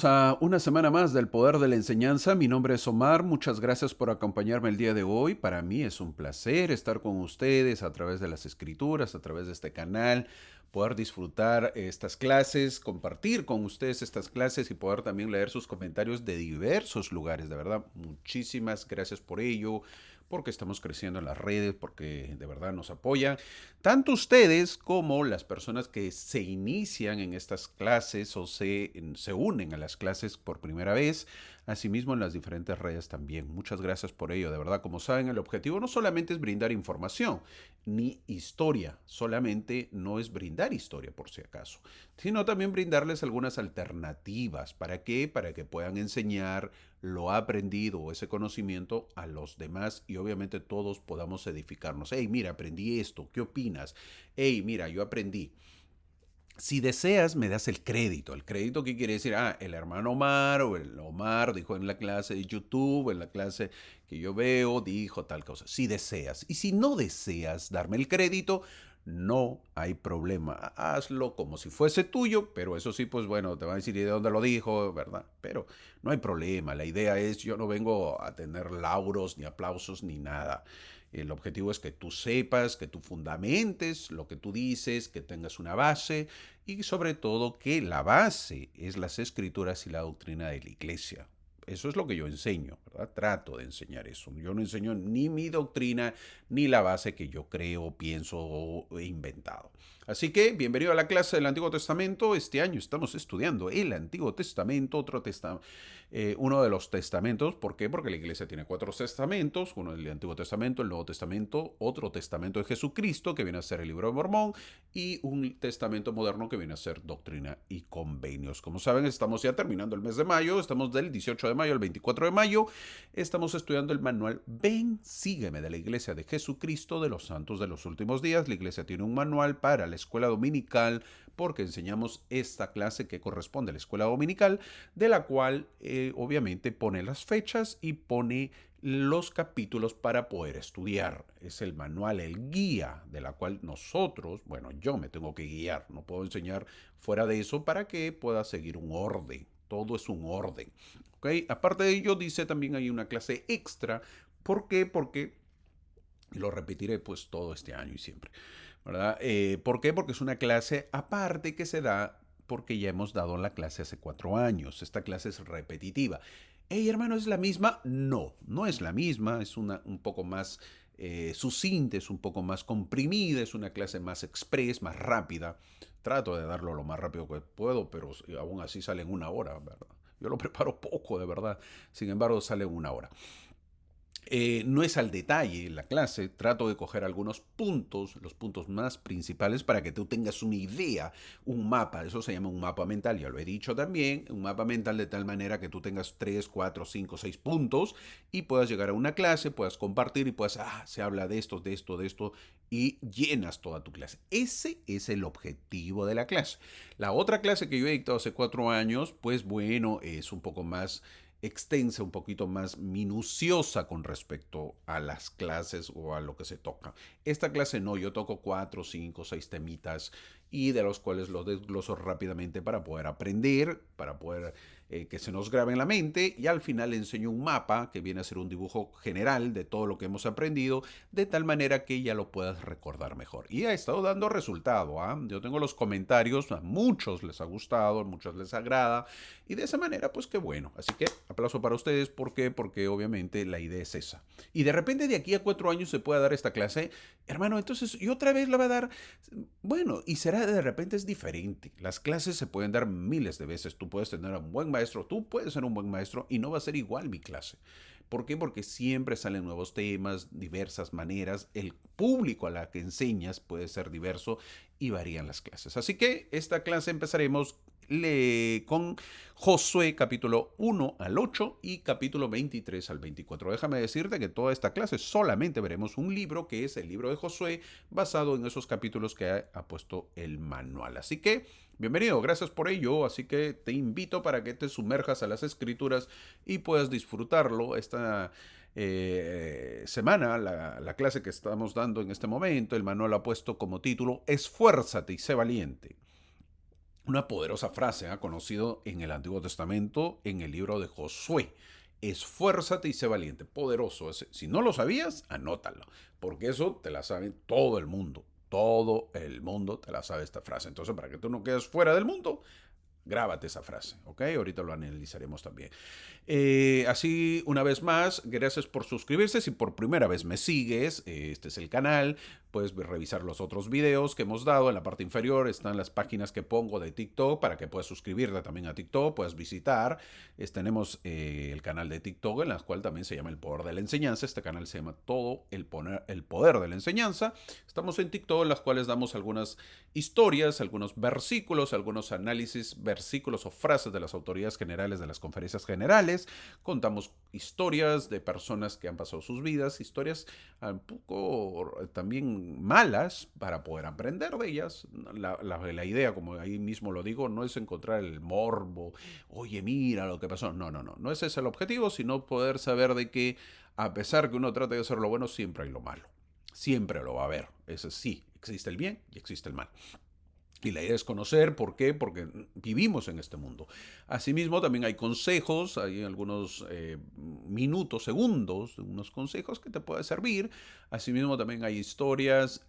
A una semana más del Poder de la Enseñanza. Mi nombre es Omar. Muchas gracias por acompañarme el día de hoy. Para mí es un placer estar con ustedes a través de las escrituras, a través de este canal, poder disfrutar estas clases, compartir con ustedes estas clases y poder también leer sus comentarios de diversos lugares. De verdad, muchísimas gracias por ello, porque estamos creciendo en las redes, porque de verdad nos apoyan. Tanto ustedes como las personas que se inician en estas clases o se unen a las clases por primera vez, asimismo en las diferentes redes también. Muchas gracias por ello, de verdad. Como saben, el objetivo no solamente es brindar información ni historia, solamente no es brindar historia por si acaso, sino también brindarles algunas alternativas. ¿Para qué? Para que puedan enseñar lo aprendido o ese conocimiento a los demás y obviamente todos podamos edificarnos. Hey, mira, aprendí esto, ¿qué opinas? Hey, mira, yo aprendí. Si deseas, me das el crédito. ¿El crédito qué quiere decir? Ah, el hermano Omar o el Omar dijo en la clase de YouTube, en la clase que yo veo, dijo tal cosa. Si deseas. Y si no deseas darme el crédito, no hay problema. Hazlo como si fuese tuyo, pero eso sí, pues bueno, te van a decir de dónde lo dijo, ¿verdad? Pero no hay problema. La idea es, yo no vengo a tener lauros, ni aplausos, ni nada. El objetivo es que tú sepas, que tú fundamentes lo que tú dices, que tengas una base y sobre todo que la base es las escrituras y la doctrina de la iglesia. Eso es lo que yo enseño, ¿verdad? Trato de enseñar eso. Yo no enseño ni mi doctrina ni la base que yo creo, pienso o he inventado. Así que, bienvenido a la clase del Antiguo Testamento. Este año estamos estudiando el Antiguo Testamento, uno de los testamentos. ¿Por qué? Porque la iglesia tiene cuatro testamentos. Uno es el Antiguo Testamento, el Nuevo Testamento, otro testamento de Jesucristo, que viene a ser el libro de Mormón, y un testamento moderno que viene a ser doctrina y convenios. Como saben, estamos ya terminando el mes de mayo. Estamos del 18 de mayo al 24 de mayo. Estamos estudiando el manual Ven, sígueme de la Iglesia de Jesucristo de los Santos de los Últimos Días. La iglesia tiene un manual para la escuela dominical porque enseñamos esta clase que corresponde a la escuela dominical, de la cual obviamente pone las fechas y pone los capítulos para poder estudiar. Es el manual, el guía de la cual nosotros, bueno, yo me tengo que guiar, no puedo enseñar fuera de eso para que pueda seguir un orden. Todo es un orden. ¿Okay? Aparte de ello, dice también hay una clase extra. ¿Por qué? Porque, y lo repetiré pues todo este año y siempre, ¿verdad? ¿Por qué? Porque es una clase aparte que se da porque ya hemos dado la clase hace 4 años. Esta clase es repetitiva. Hey, hermano, ¿es la misma? No, no es la misma. Es un poco más sucinta, es un poco más comprimida, es una clase más express, más rápida. Trato de darlo lo más rápido que puedo, pero aún así sale en 1 hora, ¿verdad? Yo lo preparo poco, de verdad. Sin embargo, sale en 1 hora. No es al detalle la clase, trato de coger algunos puntos, los puntos más principales para que tú tengas una idea, un mapa, eso se llama un mapa mental, ya lo he dicho también, un mapa mental de tal manera que tú tengas 3, 4, 5, 6 puntos y puedas llegar a una clase, puedas compartir y puedas, se habla de esto, de esto, de esto y llenas toda tu clase. Ese es el objetivo de la clase. La otra clase que yo he dictado hace 4 años, pues bueno, es un poco más extensa, un poquito más minuciosa con respecto a las clases o a lo que se toca. Esta clase no, yo toco 4, 5, 6 temitas y de los cuales los desgloso rápidamente para poder aprender, para poder que se nos grabe en la mente y al final enseño un mapa que viene a ser un dibujo general de todo lo que hemos aprendido, de tal manera que ya lo puedas recordar mejor. Y ha estado dando resultado. Yo tengo los comentarios, a muchos les ha gustado, a muchos les agrada y de esa manera pues qué bueno. Así que aplauso para ustedes. ¿Por qué? Porque obviamente la idea es esa. Y de repente de aquí a 4 años se puede dar esta clase, hermano, entonces y otra vez la va a dar. Bueno, y será de repente es diferente. Las clases se pueden dar miles de veces. Tú puedes tener a un buen maestro, tú puedes ser un buen maestro y no va a ser igual mi clase. ¿Por qué? Porque siempre salen nuevos temas, diversas maneras. El público a la que enseñas puede ser diverso y varían las clases. Así que esta clase empezaremos con Josué capítulo 1 al 8 y capítulo 23 al 24. Déjame decirte que toda esta clase solamente veremos un libro que es el libro de Josué basado en esos capítulos que ha puesto el manual. Así que bienvenido, gracias por ello. Así que te invito para que te sumerjas a las escrituras y puedas disfrutarlo. Esta semana, la clase que estamos dando en este momento, el manual ha puesto como título Esfuérzate y sé valiente. una poderosa frase, conocido en el Antiguo Testamento, en el libro de Josué. Esfuérzate y sé valiente. Poderoso ese. Si no lo sabías, anótalo. Porque eso te la sabe todo el mundo. Todo el mundo te la sabe esta frase. Entonces, para que tú no quedes fuera del mundo, grábate esa frase, ¿ok? Ahorita lo analizaremos también. Así, una vez más, gracias por suscribirse. Si por primera vez me sigues, este es el canal. Puedes revisar los otros videos que hemos dado. En la parte inferior están las páginas que pongo de TikTok para que puedas suscribirte también a TikTok, puedas visitar. Tenemos el canal de TikTok, en el cual también se llama El Poder de la Enseñanza. Este canal se llama Todo el Poder de la Enseñanza. Estamos en TikTok, en las cuales damos algunas historias, algunos versículos, algunos análisis, versículos o frases de las autoridades generales de las conferencias generales. Contamos historias de personas que han pasado sus vidas, historias un poco también malas para poder aprender de ellas. La idea, como ahí mismo lo digo, no es encontrar el morbo, oye, mira lo que pasó. No, no, no. No es ese el objetivo, sino poder saber de que a pesar que uno trate de hacer lo bueno, siempre hay lo malo. Siempre lo va a haber. Eso sí, existe el bien y existe el mal. Y la idea es conocer por qué, porque vivimos en este mundo. Asimismo, también hay consejos, hay algunos minutos, segundos, unos consejos que te pueden servir. Asimismo, también hay historias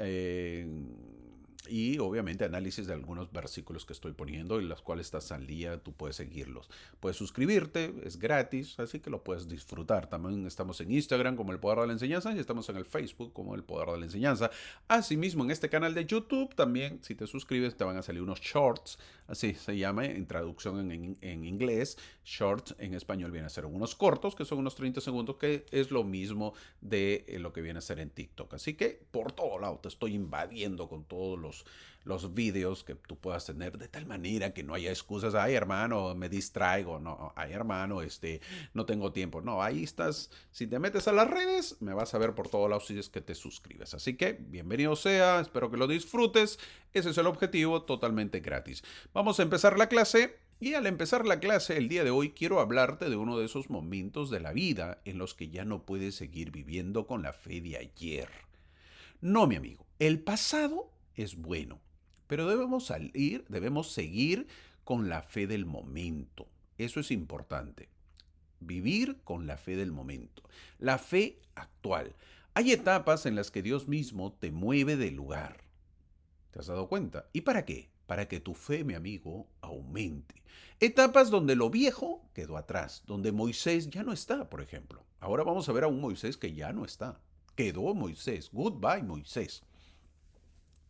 y obviamente análisis de algunos versículos que estoy poniendo y las cuales estás al día, tú puedes seguirlos. Puedes suscribirte, es gratis, así que lo puedes disfrutar. También estamos en Instagram como El Poder de la Enseñanza y estamos en el Facebook como El Poder de la Enseñanza. Asimismo, en este canal de YouTube también, si te suscribes, te van a salir unos shorts, así se llama en traducción en inglés. Shorts en español viene a ser unos cortos, que son unos 30 segundos, que es lo mismo de lo que viene a ser en TikTok. Así que por todo lado te estoy invadiendo con todos los vídeos que tú puedas tener, de tal manera que no haya excusas. Ay, hermano, me distraigo. No, ay, hermano, no tengo tiempo. No, ahí estás. Si te metes a las redes, me vas a ver por todos lados si es que te suscribes. Así que bienvenido sea, espero que lo disfrutes. Ese es el objetivo, totalmente gratis. Vamos a empezar la clase. Y al empezar la clase el día de hoy quiero hablarte de uno de esos momentos de la vida en los que ya no puedes seguir viviendo con la fe de ayer. No, mi amigo, el pasado es bueno, pero debemos seguir con la fe del momento. Eso es importante. Vivir con la fe del momento. La fe actual. Hay etapas en las que Dios mismo te mueve del lugar. ¿Te has dado cuenta? ¿Y para qué? Para que tu fe, mi amigo, aumente. Etapas donde lo viejo quedó atrás, donde Moisés ya no está, por ejemplo. Ahora vamos a ver a un Moisés que ya no está. Quedó Moisés. Goodbye, Moisés.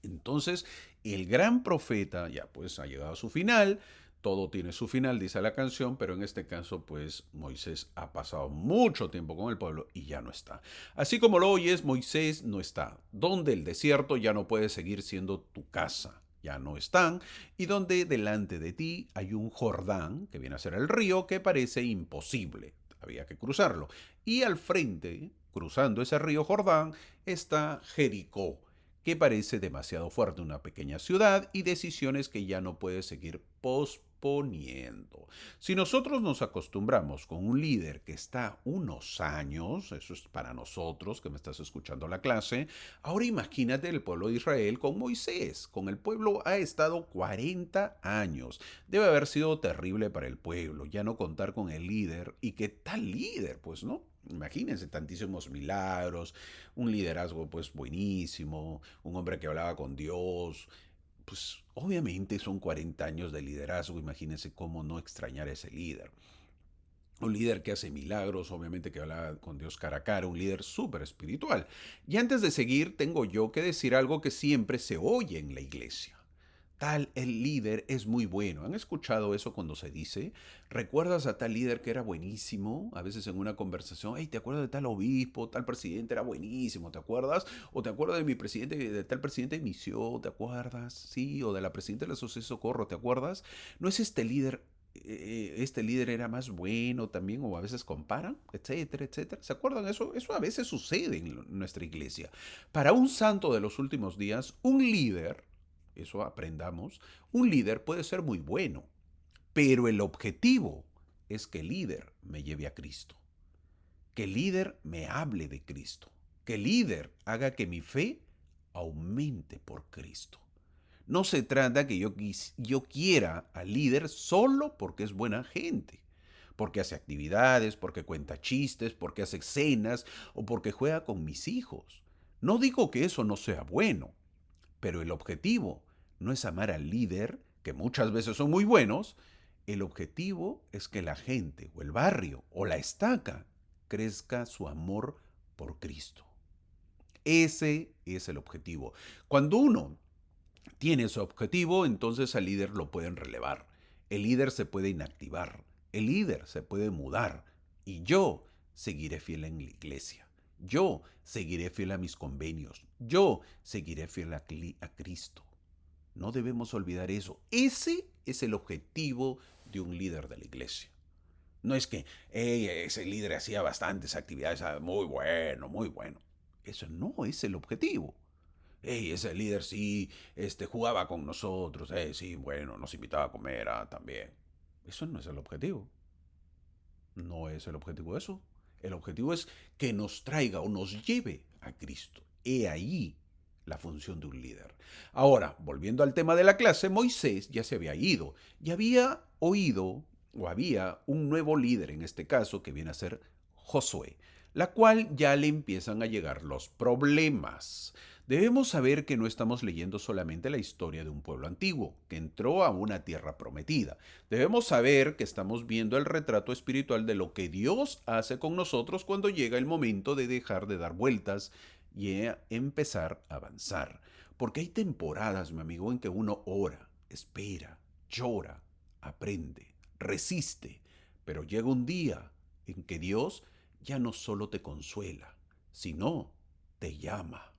Entonces, el gran profeta ya pues ha llegado a su final. Todo tiene su final, dice la canción, pero en este caso, pues Moisés ha pasado mucho tiempo con el pueblo y ya no está. Así como lo oyes, Moisés no está. Donde el desierto ya no puede seguir siendo tu casa. Ya no están. Y donde delante de ti hay un Jordán, que viene a ser el río, que parece imposible. Había que cruzarlo. Y al frente, cruzando ese río Jordán, está Jericó, que parece demasiado fuerte, una pequeña ciudad y decisiones que ya no puede seguir posponiendo. Si nosotros nos acostumbramos con un líder que está unos años, eso es para nosotros que me estás escuchando la clase, ahora imagínate el pueblo de Israel con Moisés. Con el pueblo ha estado 40 años. Debe haber sido terrible para el pueblo ya no contar con el líder. ¿Y qué tal líder? Pues no. Imagínense tantísimos milagros, un liderazgo pues buenísimo, un hombre que hablaba con Dios. Pues obviamente son 40 años de liderazgo, imagínense cómo no extrañar a ese líder. Un líder que hace milagros, obviamente que habla con Dios cara a cara, un líder súper espiritual. Y antes de seguir, tengo yo que decir algo que siempre se oye en la iglesia. Tal el líder es muy bueno. ¿Han escuchado eso cuando se dice? ¿Recuerdas a tal líder que era buenísimo? A veces en una conversación, hey, ¿te acuerdas de tal obispo? Tal presidente era buenísimo, ¿te acuerdas? O te acuerdas de mi presidente, de tal presidente de misión, ¿te acuerdas? Sí, o de la presidenta de la Sociedad de Socorro, ¿te acuerdas? ¿No es este líder era más bueno también, o a veces comparan, etcétera, etcétera? ¿Se acuerdan eso? Eso a veces sucede en nuestra iglesia. Para un santo de los últimos días, un líder, eso aprendamos, un líder puede ser muy bueno, pero el objetivo es que el líder me lleve a Cristo, que el líder me hable de Cristo, que el líder haga que mi fe aumente por Cristo. No se trata que yo quiera al líder solo porque es buena gente, porque hace actividades, porque cuenta chistes, porque hace cenas o porque juega con mis hijos. No digo que eso no sea bueno, pero el objetivo no es amar al líder, que muchas veces son muy buenos. El objetivo es que la gente o el barrio o la estaca crezca su amor por Cristo. Ese es el objetivo. Cuando uno tiene ese objetivo, entonces al líder lo pueden relevar. El líder se puede inactivar. El líder se puede mudar. Y yo seguiré fiel en la iglesia. Yo seguiré fiel a mis convenios. Yo seguiré fiel a Cristo. No debemos olvidar eso. Ese es el objetivo de un líder de la iglesia. No es que ese líder hacía bastantes actividades, muy bueno, muy bueno. Eso no es el objetivo. Ese líder sí, jugaba con nosotros, sí, bueno, nos invitaba a comer también. Eso no es el objetivo. No es el objetivo de eso. El objetivo es que nos traiga o nos lleve a Cristo. He ahí la función de un líder. Ahora, volviendo al tema de la clase, Moisés ya se había ido y había oído o había un nuevo líder en este caso que viene a ser Josué, la cual ya le empiezan a llegar los problemas. Debemos saber que no estamos leyendo solamente la historia de un pueblo antiguo que entró a una tierra prometida. Debemos saber que estamos viendo el retrato espiritual de lo que Dios hace con nosotros cuando llega el momento de dejar de dar vueltas y empezar a avanzar. Porque hay temporadas, mi amigo, en que uno ora, espera, llora, aprende, resiste, pero llega un día en que Dios ya no solo te consuela, sino te llama.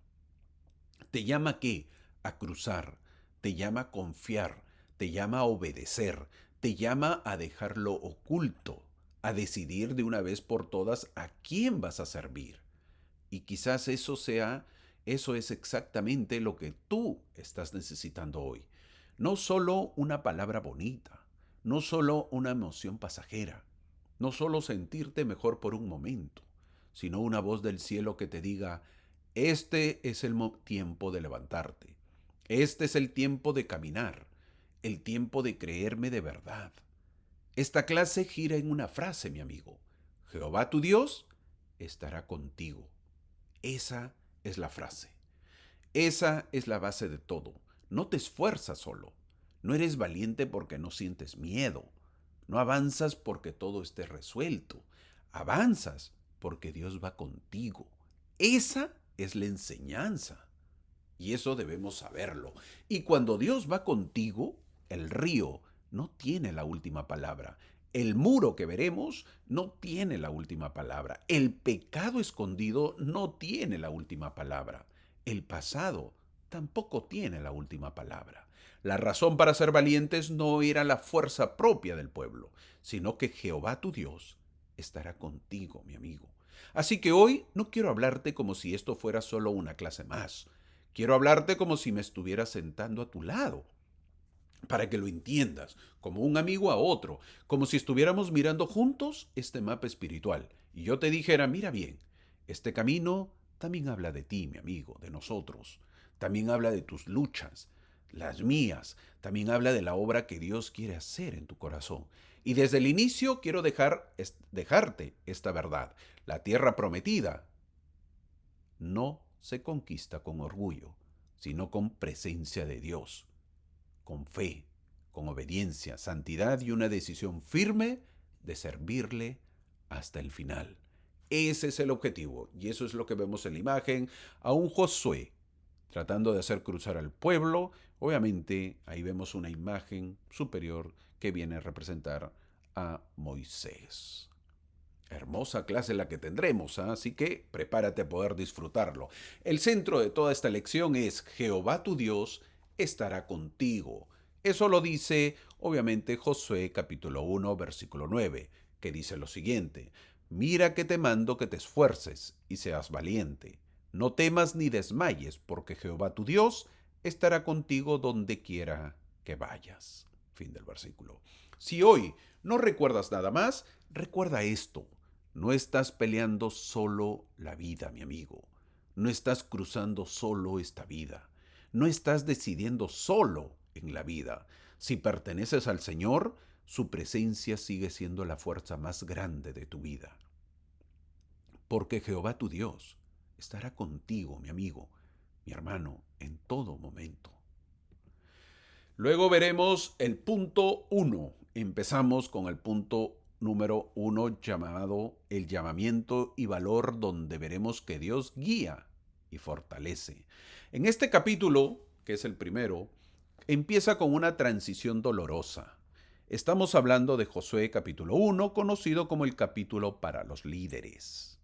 ¿Te llama a qué? A cruzar, te llama a confiar, te llama a obedecer, te llama a dejar lo oculto, a decidir de una vez por todas a quién vas a servir. Y quizás eso es exactamente lo que tú estás necesitando hoy. No solo una palabra bonita, no solo una emoción pasajera, no solo sentirte mejor por un momento, sino una voz del cielo que te diga, este es el tiempo de levantarte, este es el tiempo de caminar, el tiempo de creerme de verdad. Esta clase gira en una frase, mi amigo. Jehová tu Dios estará contigo. Esa es la frase. Esa es la base de todo. No te esfuerzas solo. No eres valiente porque no sientes miedo. No avanzas porque todo esté resuelto. Avanzas porque Dios va contigo. Esa es la enseñanza. Y eso debemos saberlo. Y cuando Dios va contigo, el río no tiene la última palabra. El muro que veremos no tiene la última palabra. El pecado escondido no tiene la última palabra. El pasado tampoco tiene la última palabra. La razón para ser valientes no era la fuerza propia del pueblo, sino que Jehová tu Dios estará contigo, mi amigo. Así que hoy no quiero hablarte como si esto fuera solo una clase más. Quiero hablarte como si me estuviera sentando a tu lado, para que lo entiendas, como un amigo a otro, como si estuviéramos mirando juntos este mapa espiritual. Y yo te dijera, mira bien, este camino también habla de ti, mi amigo, de nosotros. También habla de tus luchas, las mías. También habla de la obra que Dios quiere hacer en tu corazón. Y desde el inicio quiero dejarte esta verdad. La tierra prometida no se conquista con orgullo, sino con presencia de Dios, con fe, con obediencia, santidad y una decisión firme de servirle hasta el final. Ese es el objetivo y eso es lo que vemos en la imagen a un Josué tratando de hacer cruzar al pueblo. Obviamente ahí vemos una imagen superior que viene a representar a Moisés. Hermosa clase la que tendremos, así que prepárate a poder disfrutarlo. El centro de toda esta lección es Jehová tu Dios estará contigo. Eso lo dice obviamente Josué capítulo 1 versículo 9, que dice lo siguiente: Mira que te mando que te esfuerces y seas valiente. No temas ni desmayes, porque Jehová tu Dios estará contigo donde quiera que vayas. Fin del versículo. Si hoy no recuerdas nada más, recuerda esto. No estás peleando solo la vida, mi amigo. No estás cruzando solo esta vida. No estás decidiendo solo en la vida. Si perteneces al Señor, su presencia sigue siendo la fuerza más grande de tu vida. Porque Jehová tu Dios estará contigo, mi amigo, mi hermano, en todo momento. Luego veremos el punto 1. Empezamos con el punto número 1 llamado el llamamiento y valor, donde veremos que Dios guía y fortalece. En este capítulo, que es el primero, empieza con una transición dolorosa. Estamos hablando de Josué capítulo 1, conocido como el capítulo para los líderes.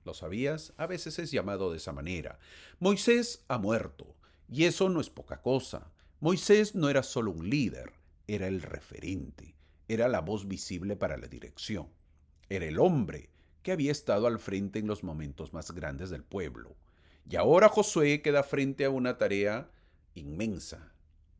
¿Lo sabías? A veces es llamado de esa manera. Moisés ha muerto, y eso no es poca cosa. Moisés no era solo un líder, era el referente, era la voz visible para la dirección. Era el hombre que había estado al frente en los momentos más grandes del pueblo. Y ahora Josué queda frente a una tarea inmensa,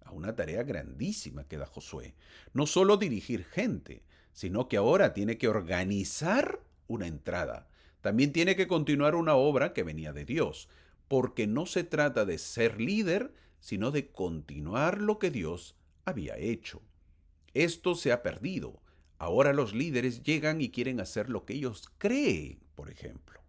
a una tarea grandísima que da Josué. No solo dirigir gente, sino que ahora tiene que organizar una entrada. También tiene que continuar una obra que venía de Dios, porque no se trata de ser líder, sino de continuar lo que Dios había hecho. Esto se ha perdido. Ahora los líderes llegan y quieren hacer lo que ellos creen, por ejemplo,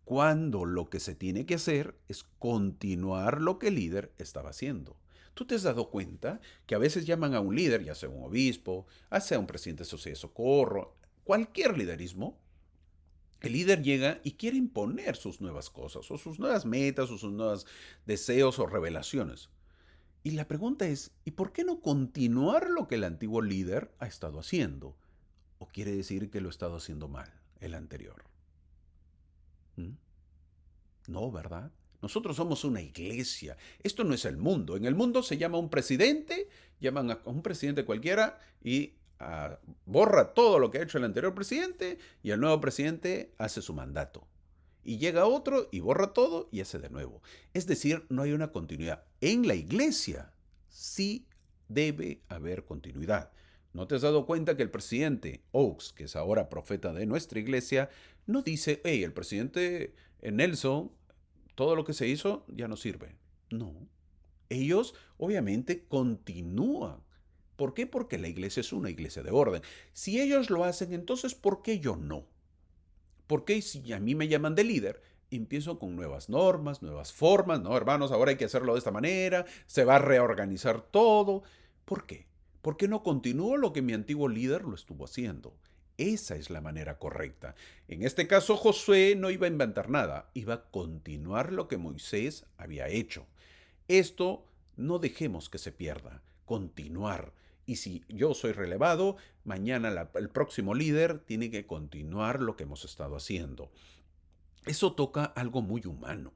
cuando lo que se tiene que hacer es continuar lo que el líder estaba haciendo. ¿Tú te has dado cuenta que a veces llaman a un líder, ya sea un obispo, ya sea un presidente de sociedad de socorro, cualquier liderismo? El líder llega y quiere imponer sus nuevas cosas, o sus nuevas metas, o sus nuevos deseos o revelaciones. Y la pregunta es, ¿y por qué no continuar lo que el antiguo líder ha estado haciendo? ¿O quiere decir que lo ha estado haciendo mal, el anterior? ¿Mm? No, ¿verdad? Nosotros somos una iglesia. Esto no es el mundo. En el mundo se llama un presidente, llaman a un presidente cualquiera y borra todo lo que ha hecho el anterior presidente y el nuevo presidente hace su mandato. Y llega otro y borra todo y hace de nuevo. Es decir, no hay una continuidad. En la iglesia sí debe haber continuidad. ¿No te has dado cuenta que el presidente Oaks, que es ahora profeta de nuestra iglesia, no dice, hey, el presidente Nelson, todo lo que se hizo ya no sirve? No. Ellos obviamente continúan. ¿Por qué? Porque la iglesia es una iglesia de orden. Si ellos lo hacen, entonces ¿por qué yo no? ¿Por qué si a mí me llaman de líder, empiezo con nuevas normas, nuevas formas? No, hermanos, ahora hay que hacerlo de esta manera, se va a reorganizar todo. ¿Por qué? ¿Por qué no continúo lo que mi antiguo líder lo estuvo haciendo? Esa es la manera correcta. En este caso, Josué no iba a inventar nada, iba a continuar lo que Moisés había hecho. Esto no dejemos que se pierda, continuar. Y si yo soy relevado, mañana el próximo líder tiene que continuar lo que hemos estado haciendo. Eso toca algo muy humano,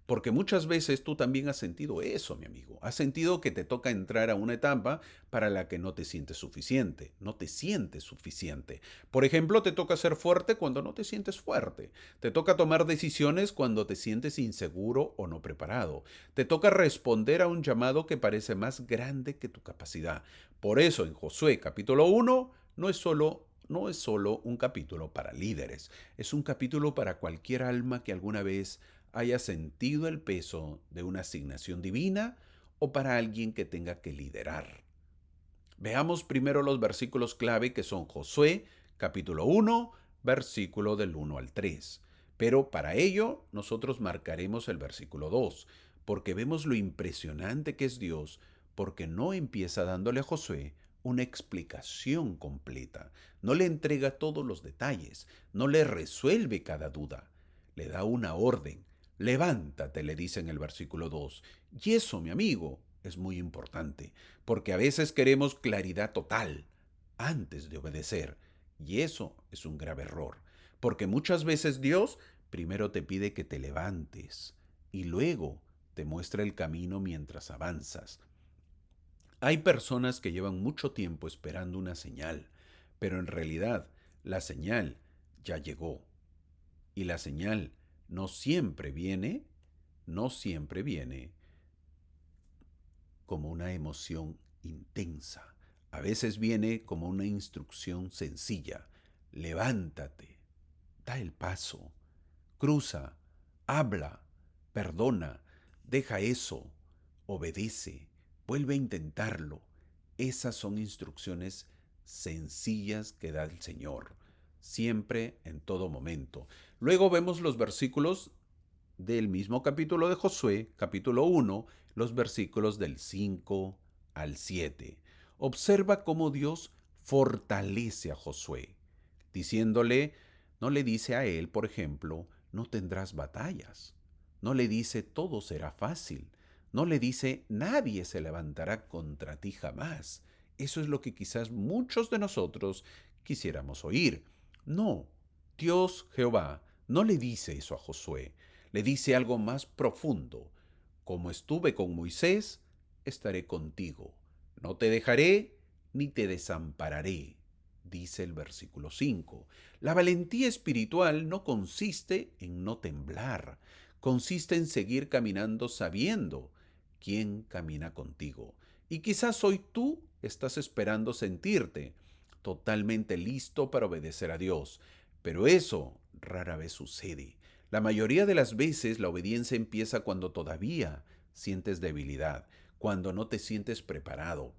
porque muchas veces tú también has sentido eso, mi amigo. Has sentido que te toca entrar a una etapa para la que no te sientes suficiente, no te sientes suficiente. Por ejemplo, te toca ser fuerte cuando no te sientes fuerte. Te toca tomar decisiones cuando te sientes inseguro o no preparado. Te toca responder a un llamado que parece más grande que tu capacidad. Por eso en Josué capítulo 1 no es solo un capítulo para líderes, es un capítulo para cualquier alma que alguna vez haya sentido el peso de una asignación divina o para alguien que tenga que liderar. Veamos primero los versículos clave que son Josué, capítulo 1, versículo del 1 al 3. Pero para ello nosotros marcaremos el versículo 2, porque vemos lo impresionante que es Dios, porque no empieza dándole a Josué una explicación completa, no le entrega todos los detalles, no le resuelve cada duda, le da una orden. Levántate, le dice en el versículo 2. Y eso, mi amigo, es muy importante, porque a veces queremos claridad total antes de obedecer, y eso es un grave error, porque muchas veces Dios primero te pide que te levantes y luego te muestra el camino mientras avanzas. Hay personas que llevan mucho tiempo esperando una señal, pero en realidad la señal ya llegó. Y la señal no siempre viene, no siempre viene como una emoción intensa. A veces viene como una instrucción sencilla. Levántate, da el paso, cruza, habla, perdona, deja eso. obedece, vuelve a intentarlo. Esas son instrucciones sencillas que da el Señor, siempre, en todo momento. Luego vemos los versículos del mismo capítulo de Josué, capítulo 1, los versículos del 5 al 7. Observa cómo Dios fortalece a Josué, diciéndole, no le dice a él, por ejemplo, no tendrás batallas. No le dice todo será fácil. No le dice nadie se levantará contra ti jamás. Eso es lo que quizás muchos de nosotros quisiéramos oír. No, Dios Jehová no le dice eso a Josué. Le dice algo más profundo. Como estuve con Moisés, estaré contigo. No te dejaré ni te desampararé, dice el versículo 5. La valentía espiritual no consiste en no temblar, consiste en seguir caminando sabiendo quién camina contigo. Y quizás hoy tú estás esperando sentirte totalmente listo para obedecer a Dios, pero eso rara vez sucede. La mayoría de las veces la obediencia empieza cuando todavía sientes debilidad, cuando no te sientes preparado.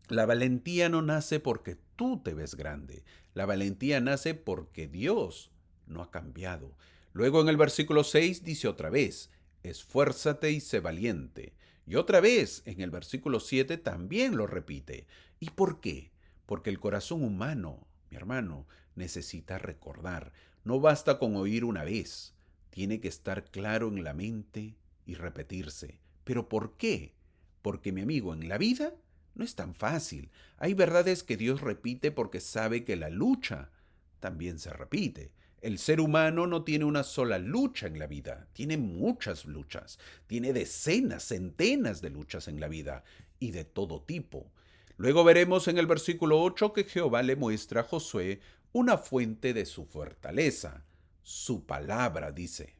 La valentía no nace porque tú te ves grande. La valentía nace porque Dios no ha cambiado. Luego en el versículo 6 dice otra vez, esfuérzate y sé valiente. Y otra vez en el versículo 7 también lo repite. ¿Y por qué? Porque el corazón humano, mi hermano, necesita recordar. No basta con oír una vez. Tiene que estar claro en la mente y repetirse. ¿Pero por qué? Porque, mi amigo, en la vida no es tan fácil. Hay verdades que Dios repite porque sabe que la lucha también se repite. El ser humano no tiene una sola lucha en la vida, tiene muchas luchas, tiene decenas, centenas de luchas en la vida y de todo tipo. Luego veremos en el versículo 8 que Jehová le muestra a Josué una fuente de su fortaleza, su palabra, dice.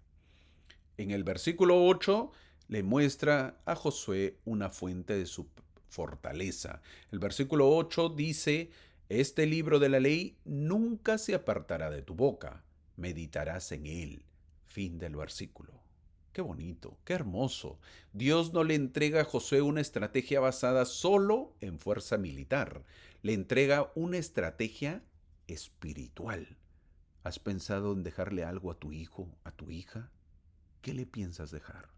En el versículo 8 le muestra a Josué una fuente de su fortaleza. El versículo 8 dice, este libro de la ley nunca se apartará de tu boca, meditarás en él. Fin del versículo. Qué bonito, qué hermoso. Dios no le entrega a Josué una estrategia basada solo en fuerza militar, le entrega una estrategia espiritual. ¿Has pensado en dejarle algo a tu hijo, a tu hija? ¿Qué le piensas dejar?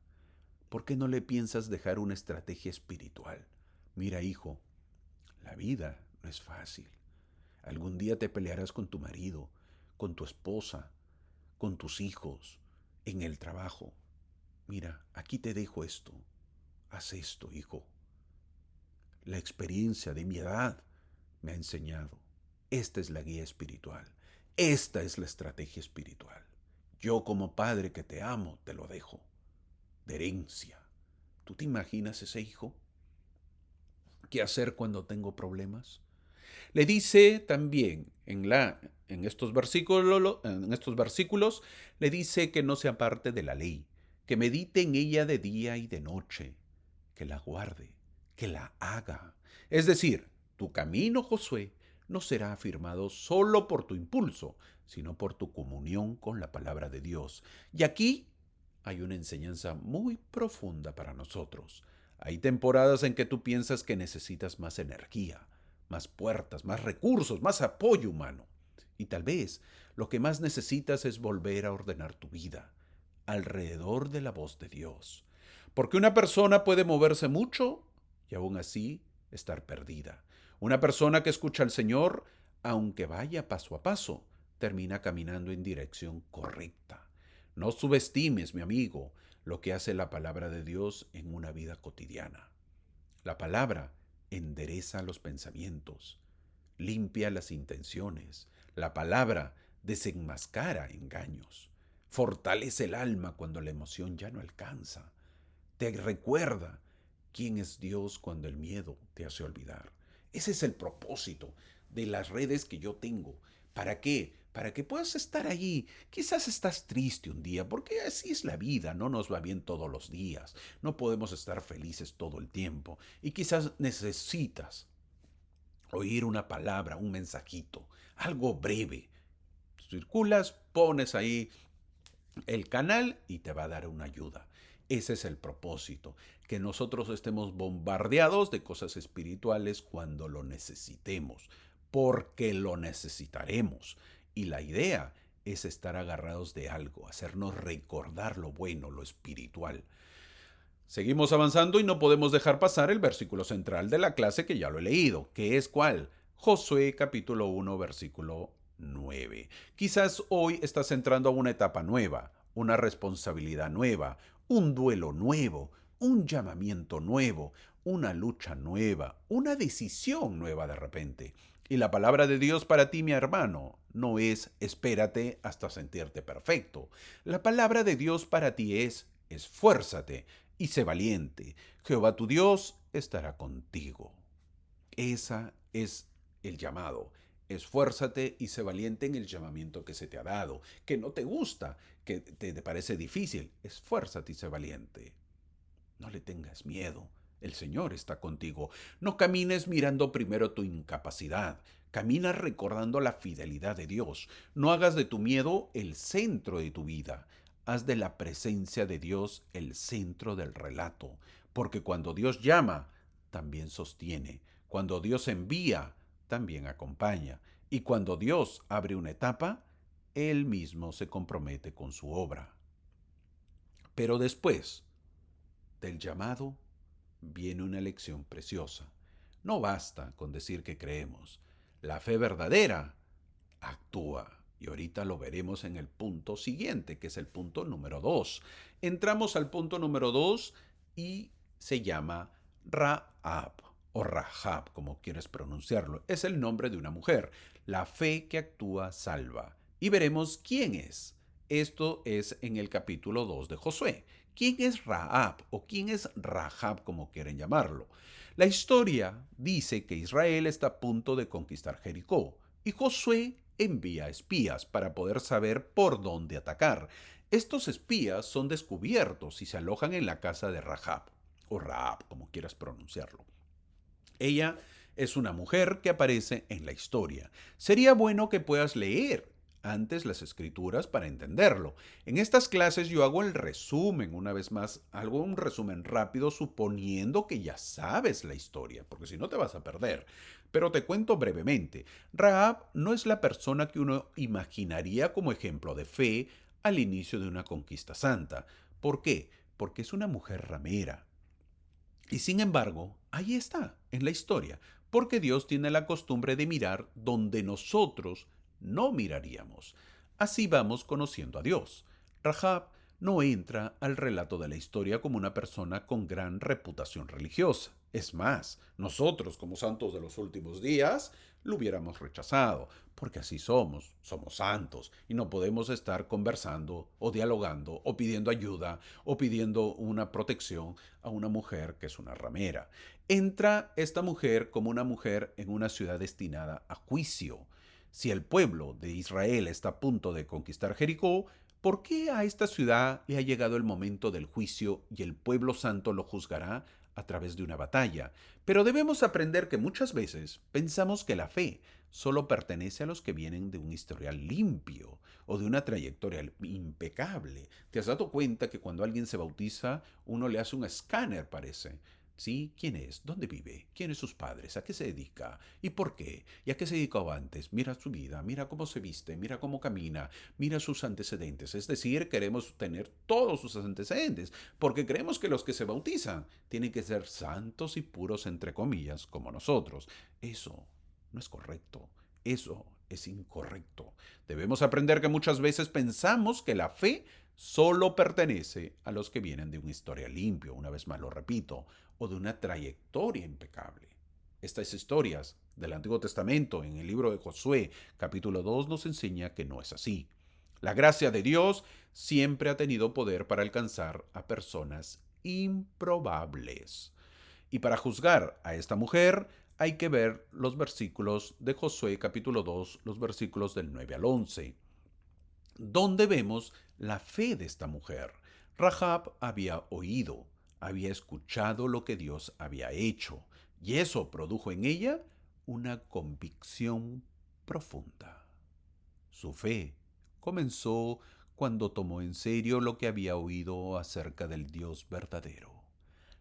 ¿Por qué no le piensas dejar una estrategia espiritual? Mira, hijo, la vida no es fácil. Algún día te pelearás con tu marido, con tu esposa, con tus hijos, en el trabajo. Mira, aquí te dejo esto. Haz esto, hijo. La experiencia de mi edad me ha enseñado. Esta es la guía espiritual. Esta es la estrategia espiritual. Yo como padre que te amo, te lo dejo. De herencia. ¿Tú te imaginas ese hijo? ¿Qué hacer cuando tengo problemas? Le dice también en estos versículos, le dice que no se aparte de la ley, que medite en ella de día y de noche, que la guarde, que la haga. Es decir, tu camino, Josué, no será afirmado solo por tu impulso, sino por tu comunión con la palabra de Dios. Y aquí hay una enseñanza muy profunda para nosotros. Hay temporadas en que tú piensas que necesitas más energía, más puertas, más recursos, más apoyo humano. Y tal vez lo que más necesitas es volver a ordenar tu vida alrededor de la voz de Dios. Porque una persona puede moverse mucho y aún así estar perdida. Una persona que escucha al Señor, aunque vaya paso a paso, termina caminando en dirección correcta. No subestimes, mi amigo, lo que hace la palabra de Dios en una vida cotidiana. La palabra endereza los pensamientos, limpia las intenciones. La palabra desenmascara engaños, fortalece el alma cuando la emoción ya no alcanza. Te recuerda quién es Dios cuando el miedo te hace olvidar. Ese es el propósito de las redes que yo tengo. ¿Para qué? Para que puedas estar allí. Quizás estás triste un día, porque así es la vida, no nos va bien todos los días, no podemos estar felices todo el tiempo. Y quizás necesitas oír una palabra, un mensajito, algo breve. Circulas, pones ahí el canal y te va a dar una ayuda. Ese es el propósito, que nosotros estemos bombardeados de cosas espirituales cuando lo necesitemos, porque lo necesitaremos. Y la idea es estar agarrados de algo, hacernos recordar lo bueno, lo espiritual. Seguimos avanzando y no podemos dejar pasar el versículo central de la clase que ya lo he leído, que es ¿cuál? Josué capítulo 1 versículo 9. Quizás hoy estás entrando a una etapa nueva, una responsabilidad nueva, un duelo nuevo, un llamamiento nuevo, una lucha nueva, una decisión nueva de repente. Y la palabra de Dios para ti, mi hermano, no es espérate hasta sentirte perfecto. La palabra de Dios para ti es esfuérzate y sé valiente. Jehová tu Dios estará contigo. Esa es el llamado. Esfuérzate y sé valiente en el llamamiento que se te ha dado, que no te gusta, que te parece difícil. Esfuérzate y sé valiente. No le tengas miedo. El Señor está contigo. No camines mirando primero tu incapacidad. Camina recordando la fidelidad de Dios. No hagas de tu miedo el centro de tu vida. Haz de la presencia de Dios el centro del relato. Porque cuando Dios llama, también sostiene. Cuando Dios envía, también acompaña. Y cuando Dios abre una etapa, Él mismo se compromete con su obra. Pero después del llamado, viene una lección preciosa. No basta con decir que creemos. La fe verdadera actúa. Y ahorita lo veremos en el punto siguiente, que es el punto número 2. Entramos al punto número 2 y se llama Rahab o Rahab, como quieres pronunciarlo. Es el nombre de una mujer. La fe que actúa salva. Y veremos quién es. Esto es en el capítulo 2 de Josué. ¿Quién es Rahab o quién es Rahab, como quieren llamarlo? La historia dice que Israel está a punto de conquistar Jericó y Josué envía espías para poder saber por dónde atacar. Estos espías son descubiertos y se alojan en la casa de Rahab, o Rahab, como quieras pronunciarlo. Ella es una mujer que aparece en la historia. Sería bueno que puedas leer antes las escrituras para entenderlo. En estas clases yo hago el resumen, una vez más, hago un resumen rápido suponiendo que ya sabes la historia, porque si no te vas a perder. Pero te cuento brevemente. Rahab no es la persona que uno imaginaría como ejemplo de fe al inicio de una conquista santa. ¿Por qué? Porque es una mujer ramera. Y sin embargo, ahí está, en la historia, porque Dios tiene la costumbre de mirar donde nosotros no miraríamos. Así vamos conociendo a Dios. Rahab no entra al relato de la historia como una persona con gran reputación religiosa. Es más, nosotros como santos de los últimos días lo hubiéramos rechazado, porque así somos santos y no podemos estar conversando o dialogando o pidiendo ayuda o pidiendo una protección a una mujer que es una ramera. Entra esta mujer como una mujer en una ciudad destinada a juicio. Si el pueblo de Israel está a punto de conquistar Jericó, ¿por qué a esta ciudad le ha llegado el momento del juicio y el pueblo santo lo juzgará a través de una batalla? Pero debemos aprender que muchas veces pensamos que la fe solo pertenece a los que vienen de un historial limpio o de una trayectoria impecable. ¿Te has dado cuenta que cuando alguien se bautiza, uno le hace un escáner, parece? ¿Sí? ¿Quién es? ¿Dónde vive? ¿Quiénes sus padres? ¿A qué se dedica? ¿Y por qué? ¿Y a qué se dedicaba antes? Mira su vida, mira cómo se viste, mira cómo camina, mira sus antecedentes. Es decir, queremos tener todos sus antecedentes, porque creemos que los que se bautizan tienen que ser santos y puros, entre comillas, como nosotros. Eso no es correcto. Eso es incorrecto. Debemos aprender que muchas veces pensamos que la fe solo pertenece a los que vienen de una historia limpio, una vez más lo repito, o de una trayectoria impecable. Estas historias del Antiguo Testamento en el libro de Josué, capítulo 2, nos enseña que no es así. La gracia de Dios siempre ha tenido poder para alcanzar a personas improbables. Y para juzgar a esta mujer hay que ver los versículos de Josué capítulo 2, los versículos del 9 al 11, donde vemos la fe de esta mujer. Rahab había oído, había escuchado lo que Dios había hecho, y eso produjo en ella una convicción profunda. Su fe comenzó cuando tomó en serio lo que había oído acerca del Dios verdadero.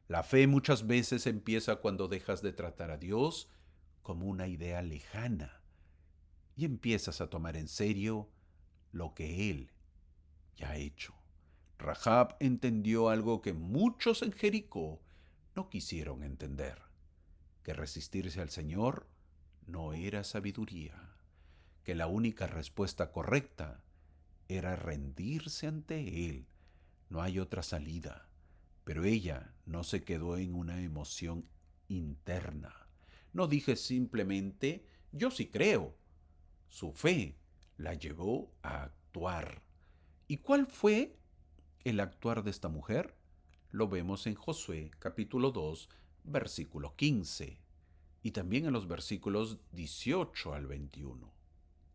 La fe muchas veces empieza cuando dejas de tratar a Dios como una idea lejana y empiezas a tomar en serio lo que Él ya ha hecho. Rahab entendió algo que muchos en Jericó no quisieron entender, que resistirse al Señor no era sabiduría, que la única respuesta correcta era rendirse ante Él. No hay otra salida. Pero ella no se quedó en una emoción interna. No dije simplemente, yo sí creo. Su fe la llevó a actuar. ¿Y cuál fue el actuar de esta mujer? Lo vemos en Josué capítulo 2, versículo 15 y también en los versículos 18 al 21.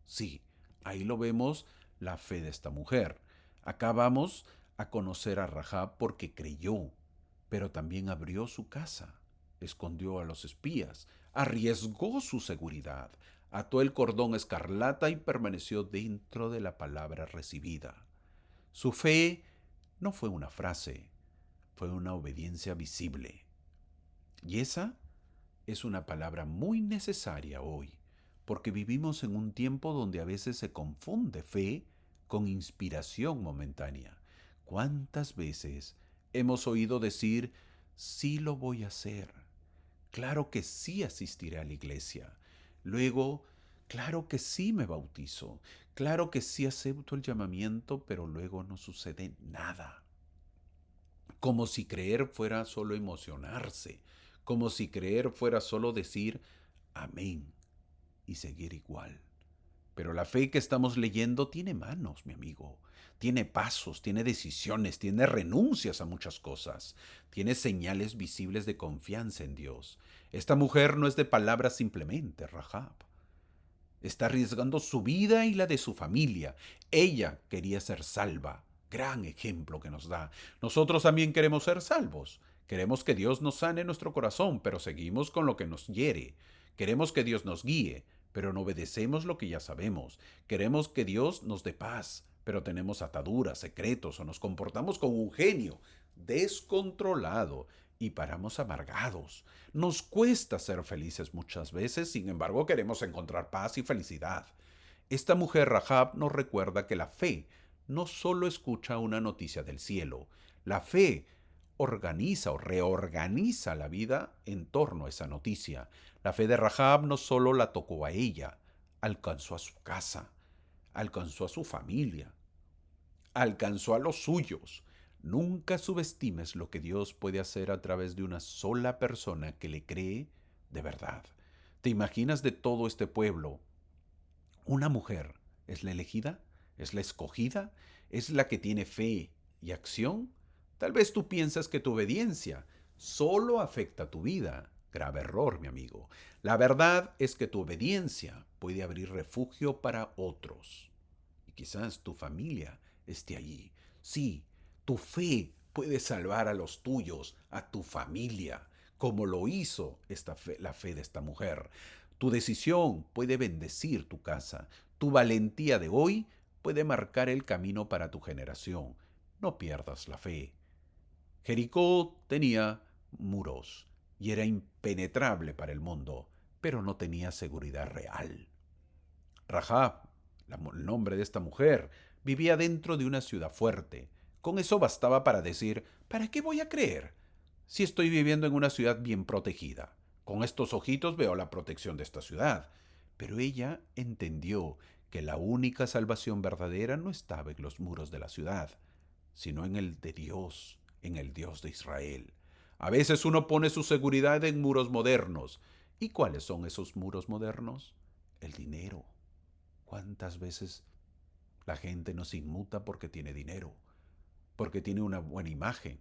Sí, ahí lo vemos la fe de esta mujer. Acá vamos a conocer a Rahab porque creyó, pero también abrió su casa, escondió a los espías, arriesgó su seguridad, ató el cordón escarlata y permaneció dentro de la palabra recibida. Su fe no fue una frase, fue una obediencia visible. Y esa es una palabra muy necesaria hoy, porque vivimos en un tiempo donde a veces se confunde fe con inspiración momentánea. ¿Cuántas veces hemos oído decir, sí lo voy a hacer? Claro que sí asistiré a la iglesia. Luego, claro que sí me bautizo. Claro que sí acepto el llamamiento, pero luego no sucede nada. Como si creer fuera solo emocionarse, como si creer fuera solo decir amén y seguir igual. Pero la fe que estamos leyendo tiene manos, mi amigo, tiene pasos, tiene decisiones, tiene renuncias a muchas cosas, tiene señales visibles de confianza en Dios. Esta mujer no es de palabras simplemente, Rahab. Está arriesgando su vida y la de su familia. Ella quería ser salva. Gran ejemplo que nos da. Nosotros también queremos ser salvos. Queremos que Dios nos sane nuestro corazón, pero seguimos con lo que nos hiere. Queremos que Dios nos guíe, pero no obedecemos lo que ya sabemos. Queremos que Dios nos dé paz, pero tenemos ataduras, secretos o nos comportamos como un genio descontrolado y paramos amargados. Nos cuesta ser felices muchas veces, sin embargo queremos encontrar paz y felicidad. Esta mujer Rahab nos recuerda que la fe no solo escucha una noticia del cielo, la fe organiza o reorganiza la vida en torno a esa noticia. La fe de Rahab no solo la tocó a ella, alcanzó a su casa, alcanzó a su familia, alcanzó a los suyos. Nunca subestimes lo que Dios puede hacer a través de una sola persona que le cree de verdad. ¿Te imaginas de todo este pueblo? Una mujer es la elegida, es la escogida, es la que tiene fe y acción. Tal vez tú piensas que tu obediencia solo afecta tu vida. Grave error, mi amigo. La verdad es que tu obediencia puede abrir refugio para otros. Y quizás tu familia esté allí. Sí, tu fe puede salvar a los tuyos, a tu familia, como lo hizo la fe de esta mujer. Tu decisión puede bendecir tu casa. Tu valentía de hoy puede marcar el camino para tu generación. No pierdas la fe. Jericó tenía muros y era impenetrable para el mundo, pero no tenía seguridad real. Rahab, el nombre de esta mujer, vivía dentro de una ciudad fuerte. Con eso bastaba para decir, ¿para qué voy a creer? Si estoy viviendo en una ciudad bien protegida. Con estos ojitos veo la protección de esta ciudad. Pero ella entendió que la única salvación verdadera no estaba en los muros de la ciudad, sino en el de Dios, en el Dios de Israel. A veces uno pone su seguridad en muros modernos. ¿Y cuáles son esos muros modernos? El dinero. ¿Cuántas veces la gente nos inmuta porque tiene dinero, porque tiene una buena imagen,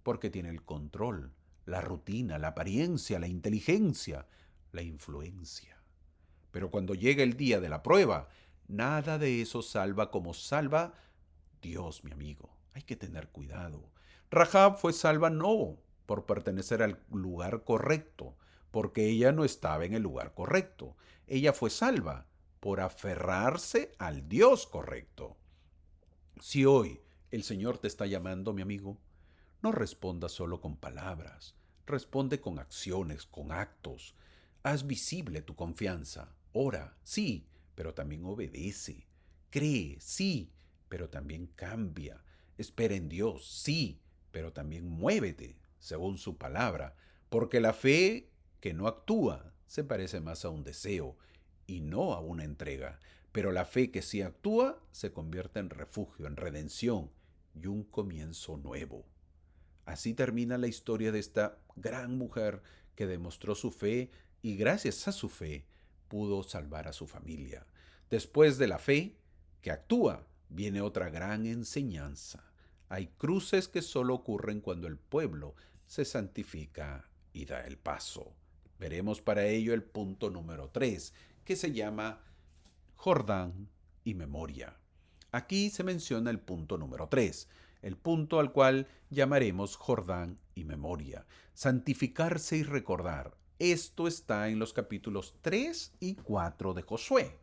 porque tiene el control, la rutina, la apariencia, la inteligencia, la influencia? Pero cuando llega el día de la prueba, nada de eso salva como salva Dios, mi amigo. Hay que tener cuidado. Rahab fue salva no por pertenecer al lugar correcto, porque ella no estaba en el lugar correcto. Ella fue salva por aferrarse al Dios correcto. Si hoy el Señor te está llamando, mi amigo, no responda solo con palabras, responde con acciones, con actos. Haz visible tu confianza. Ora, sí, pero también obedece. Cree, sí, pero también cambia. Espera en Dios, sí, pero también muévete según su palabra, porque la fe que no actúa se parece más a un deseo y no a una entrega, pero la fe que sí actúa se convierte en refugio, en redención y un comienzo nuevo. Así termina la historia de esta gran mujer que demostró su fe y gracias a su fe pudo salvar a su familia. Después de la fe que actúa, viene otra gran enseñanza. Hay cruces que solo ocurren cuando el pueblo se santifica y da el paso. Veremos para ello el punto número 3, que se llama Jordán y memoria. Aquí se menciona el punto número 3, el punto al cual llamaremos Jordán y memoria. Santificarse y recordar. Esto está en los capítulos 3 y 4 de Josué.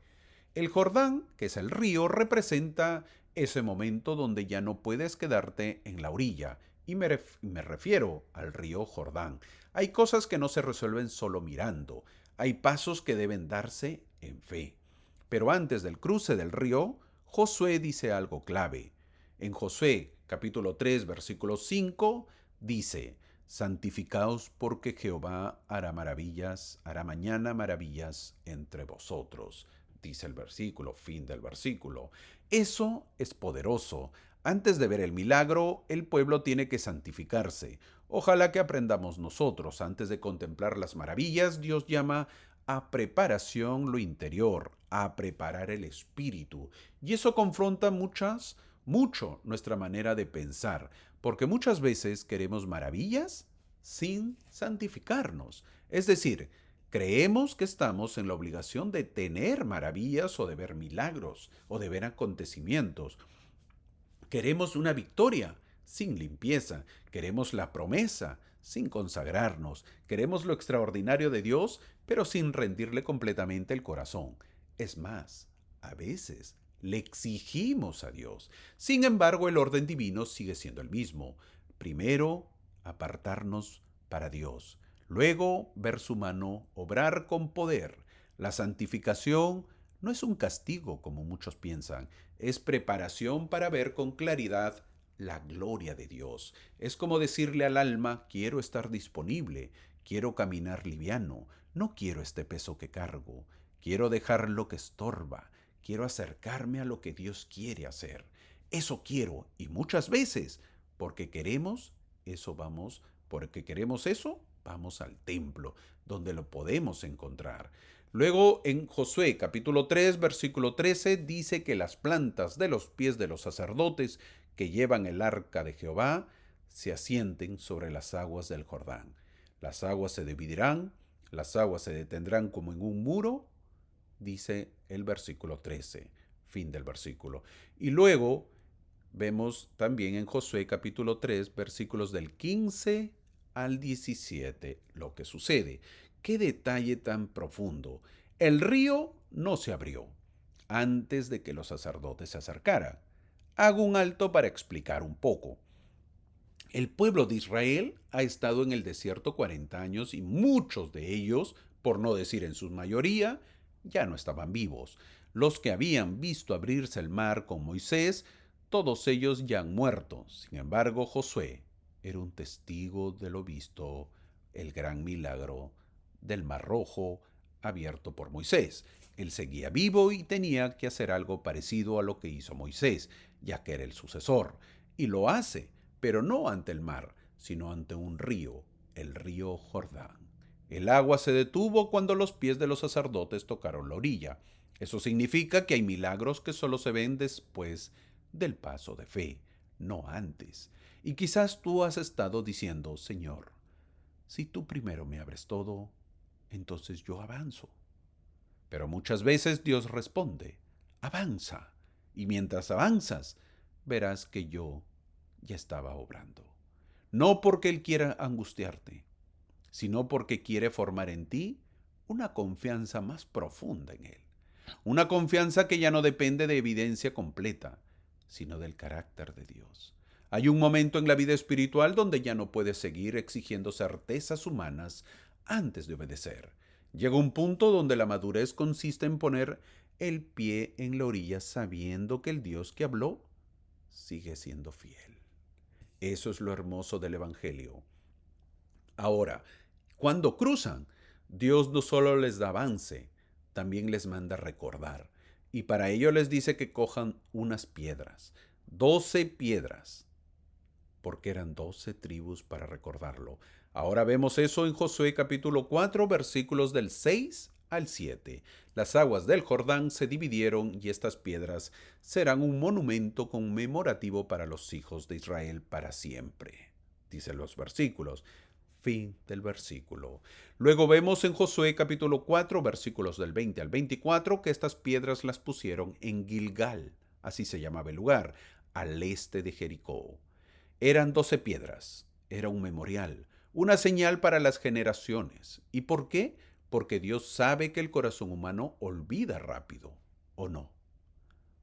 El Jordán, que es el río, representa ese momento donde ya no puedes quedarte en la orilla. Y me refiero al río Jordán. Hay cosas que no se resuelven solo mirando. Hay pasos que deben darse en fe. Pero antes del cruce del río, Josué dice algo clave. En Josué capítulo 3 versículo 5 dice, santificaos porque Jehová hará maravillas, hará mañana maravillas entre vosotros, dice el versículo, fin del versículo. Eso es poderoso. Antes de ver el milagro, el pueblo tiene que santificarse. Ojalá que aprendamos nosotros. Antes de contemplar las maravillas, Dios llama a preparación lo interior, a preparar el espíritu. Y eso confronta mucho nuestra manera de pensar, porque muchas veces queremos maravillas sin santificarnos. Es decir, creemos que estamos en la obligación de tener maravillas o de ver milagros o de ver acontecimientos. Queremos una victoria sin limpieza. Queremos la promesa sin consagrarnos. Queremos lo extraordinario de Dios, pero sin rendirle completamente el corazón. Es más, a veces le exigimos a Dios. Sin embargo, el orden divino sigue siendo el mismo. Primero, apartarnos para Dios. Luego, ver su mano obrar con poder. La santificación no es un castigo como muchos piensan, es preparación para ver con claridad la gloria de Dios. Es como decirle al alma, quiero estar disponible, quiero caminar liviano, no quiero este peso que cargo, quiero dejar lo que estorba, quiero acercarme a lo que Dios quiere hacer. Eso quiero y muchas veces, porque queremos, eso vamos, porque queremos eso, vamos al templo, donde lo podemos encontrar. Luego en Josué capítulo 3 versículo 13 dice que las plantas de los pies de los sacerdotes que llevan el arca de Jehová se asienten sobre las aguas del Jordán. Las aguas se dividirán, las aguas se detendrán como en un muro, dice el versículo 13, fin del versículo. Y luego vemos también en Josué capítulo 3 versículos del 15 al 17 lo que sucede. Qué detalle tan profundo. El río no se abrió antes de que los sacerdotes se acercaran. Hago un alto para explicar un poco. El pueblo de Israel ha estado en el desierto 40 años y muchos de ellos, por no decir en su mayoría, ya no estaban vivos. Los que habían visto abrirse el mar con Moisés, todos ellos ya han muerto. Sin embargo, Josué era un testigo de lo visto, el gran milagro del Mar Rojo abierto por Moisés. Él seguía vivo y tenía que hacer algo parecido a lo que hizo Moisés, ya que era el sucesor. Y lo hace, pero no ante el mar, sino ante un río, el río Jordán. El agua se detuvo cuando los pies de los sacerdotes tocaron la orilla. Eso significa que hay milagros que solo se ven después del paso de fe, no antes. Y quizás tú has estado diciendo, Señor, si tú primero me abres todo, entonces yo avanzo. Pero muchas veces Dios responde, avanza. Y mientras avanzas, verás que yo ya estaba obrando. No porque Él quiera angustiarte, sino porque quiere formar en ti una confianza más profunda en Él. Una confianza que ya no depende de evidencia completa, sino del carácter de Dios. Hay un momento en la vida espiritual donde ya no puedes seguir exigiendo certezas humanas antes de obedecer. Llega un punto donde la madurez consiste en poner el pie en la orilla sabiendo que el Dios que habló sigue siendo fiel. Eso es lo hermoso del Evangelio. Ahora, cuando cruzan, Dios no solo les da avance, también les manda recordar. Y para ello les dice que cojan unas piedras, 12 piedras, porque eran 12 tribus para recordarlo. Ahora vemos eso en Josué capítulo 4, versículos del 6 al 7. Las aguas del Jordán se dividieron y estas piedras serán un monumento conmemorativo para los hijos de Israel para siempre. Dicen los versículos. Fin del versículo. Luego vemos en Josué capítulo 4, versículos del 20 al 24, que estas piedras las pusieron en Gilgal, así se llamaba el lugar, al este de Jericó. Eran 12 piedras, era un memorial, una señal para las generaciones. ¿Y por qué? Porque Dios sabe que el corazón humano olvida rápido, ¿o no?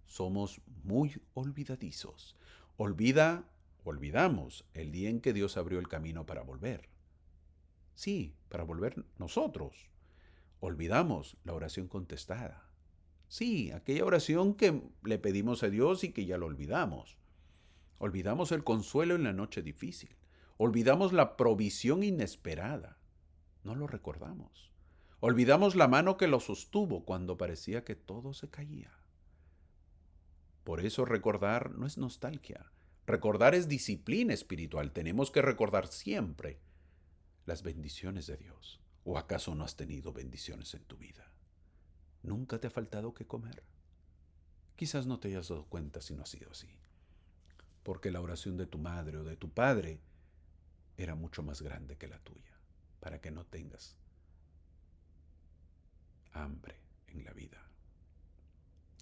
Somos muy olvidadizos. Olvidamos el día en que Dios abrió el camino para volver. Sí, para volver nosotros. Olvidamos la oración contestada. Sí, aquella oración que le pedimos a Dios y que ya lo olvidamos. Olvidamos el consuelo en la noche difícil. Olvidamos la provisión inesperada. No lo recordamos. Olvidamos la mano que lo sostuvo cuando parecía que todo se caía. Por eso recordar no es nostalgia. Recordar es disciplina espiritual. Tenemos que recordar siempre las bendiciones de Dios. ¿O acaso no has tenido bendiciones en tu vida? ¿Nunca te ha faltado qué comer? Quizás no te hayas dado cuenta si no ha sido así. Porque la oración de tu madre o de tu padre era mucho más grande que la tuya, para que no tengas hambre en la vida.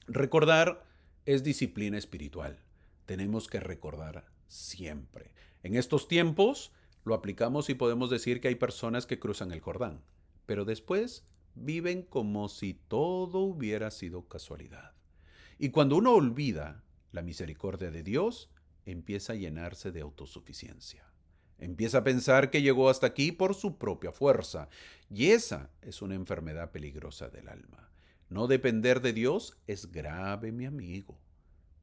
Recordar es disciplina espiritual. Tenemos que recordar siempre. En estos tiempos lo aplicamos y podemos decir que hay personas que cruzan el Jordán, pero después viven como si todo hubiera sido casualidad. Y cuando uno olvida la misericordia de Dios, empieza a llenarse de autosuficiencia. Empieza a pensar que llegó hasta aquí por su propia fuerza. Y esa es una enfermedad peligrosa del alma. No depender de Dios es grave, mi amigo.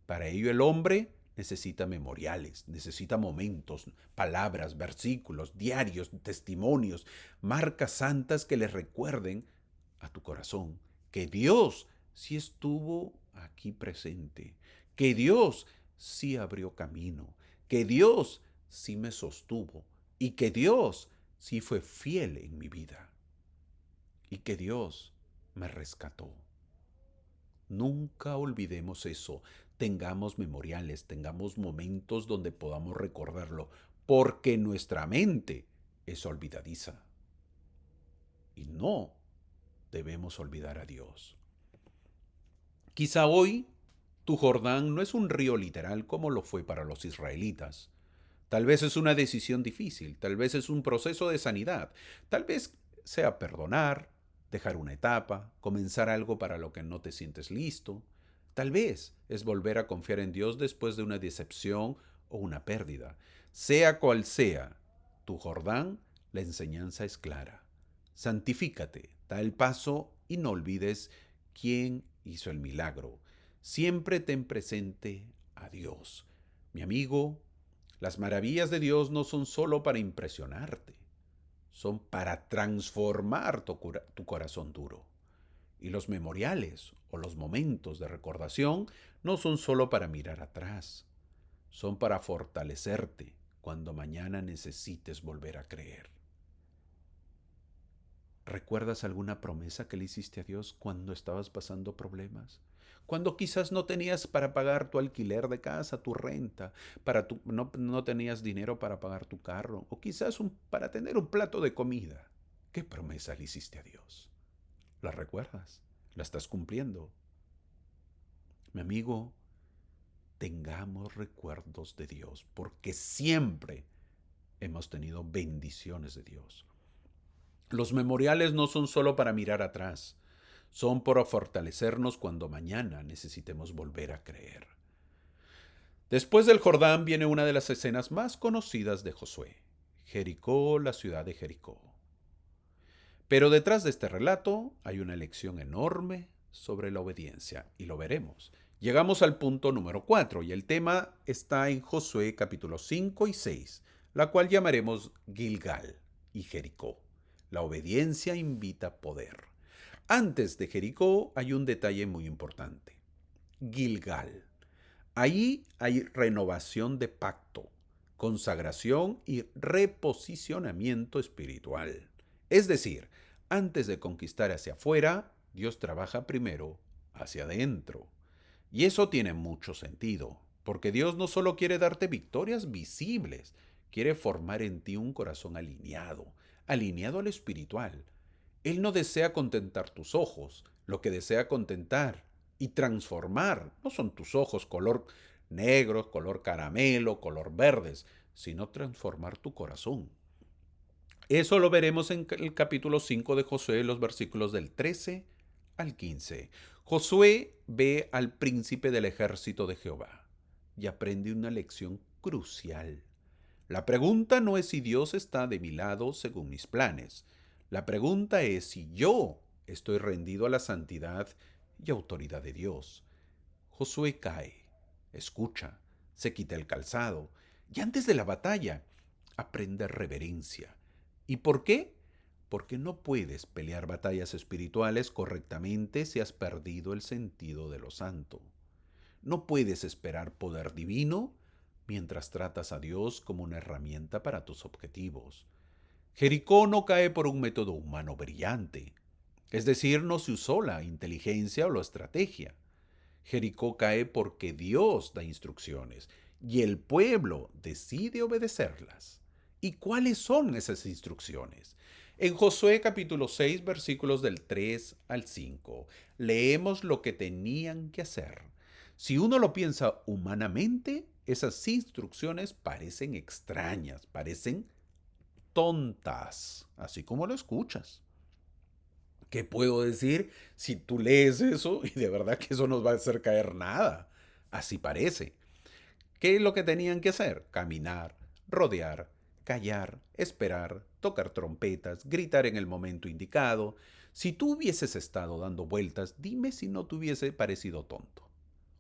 Para ello el hombre necesita memoriales, necesita momentos, palabras, versículos, diarios, testimonios, marcas santas que le recuerden a tu corazón que Dios sí estuvo aquí presente, que Dios sí abrió camino, que Dios sí me sostuvo y que Dios sí fue fiel en mi vida y que Dios me rescató. Nunca olvidemos eso. Tengamos memoriales, tengamos momentos donde podamos recordarlo, porque nuestra mente es olvidadiza. Y no debemos olvidar a Dios. Quizá hoy tu Jordán no es un río literal como lo fue para los israelitas. Tal vez es una decisión difícil, tal vez es un proceso de sanidad, tal vez sea perdonar, dejar una etapa, comenzar algo para lo que no te sientes listo. Tal vez es volver a confiar en Dios después de una decepción o una pérdida. Sea cual sea tu Jordán, la enseñanza es clara. Santifícate, da el paso y no olvides quién hizo el milagro. Siempre ten presente a Dios. Mi amigo, las maravillas de Dios no son solo para impresionarte, son para transformar tu corazón duro. Y los memoriales o los momentos de recordación no son solo para mirar atrás, son para fortalecerte cuando mañana necesites volver a creer. ¿Recuerdas alguna promesa que le hiciste a Dios cuando estabas pasando problemas? Cuando quizás no tenías para pagar tu alquiler de casa, tu renta, no tenías dinero para pagar tu carro, o quizás para tener un plato de comida. ¿Qué promesa le hiciste a Dios? ¿La recuerdas? ¿La estás cumpliendo? Mi amigo, tengamos recuerdos de Dios, porque siempre hemos tenido bendiciones de Dios. Los memoriales no son solo para mirar atrás, son para fortalecernos cuando mañana necesitemos volver a creer. Después del Jordán viene una de las escenas más conocidas de Josué, Jericó, la ciudad de Jericó. Pero detrás de este relato hay una lección enorme sobre la obediencia, y lo veremos. Llegamos al punto número 4 y el tema está en Josué capítulos 5 y 6, la cual llamaremos Gilgal y Jericó. La obediencia invita poder. Antes de Jericó hay un detalle muy importante. Gilgal. Ahí hay renovación de pacto, consagración y reposicionamiento espiritual. Es decir, antes de conquistar hacia afuera, Dios trabaja primero hacia adentro. Y eso tiene mucho sentido, porque Dios no solo quiere darte victorias visibles, quiere formar en ti un corazón alineado, alineado al espiritual. Él no desea contentar tus ojos, lo que desea contentar y transformar no son tus ojos color negros, color caramelo, color verdes, sino transformar tu corazón. Eso lo veremos en el capítulo 5 de Josué, los versículos del 13 al 15. Josué ve al príncipe del ejército de Jehová y aprende una lección crucial. La pregunta no es si Dios está de mi lado según mis planes. La pregunta es si yo estoy rendido a la santidad y autoridad de Dios. Josué cae, escucha, se quita el calzado y antes de la batalla aprende reverencia. ¿Y por qué? Porque no puedes pelear batallas espirituales correctamente si has perdido el sentido de lo santo. No puedes esperar poder divino mientras tratas a Dios como una herramienta para tus objetivos. Jericó no cae por un método humano brillante, es decir, no se usó la inteligencia o la estrategia. Jericó cae porque Dios da instrucciones y el pueblo decide obedecerlas. ¿Y cuáles son esas instrucciones? En Josué capítulo 6 versículos del 3 al 5 leemos lo que tenían que hacer. Si uno lo piensa humanamente, esas instrucciones parecen extrañas, parecen tontas, así como lo escuchas. ¿Qué puedo decir si tú lees eso y de verdad que eso no nos va a hacer caer nada? Así parece. ¿Qué es lo que tenían que hacer? Caminar, rodear, callar, esperar, tocar trompetas, gritar en el momento indicado. Si tú hubieses estado dando vueltas, dime si no te hubiese parecido tonto.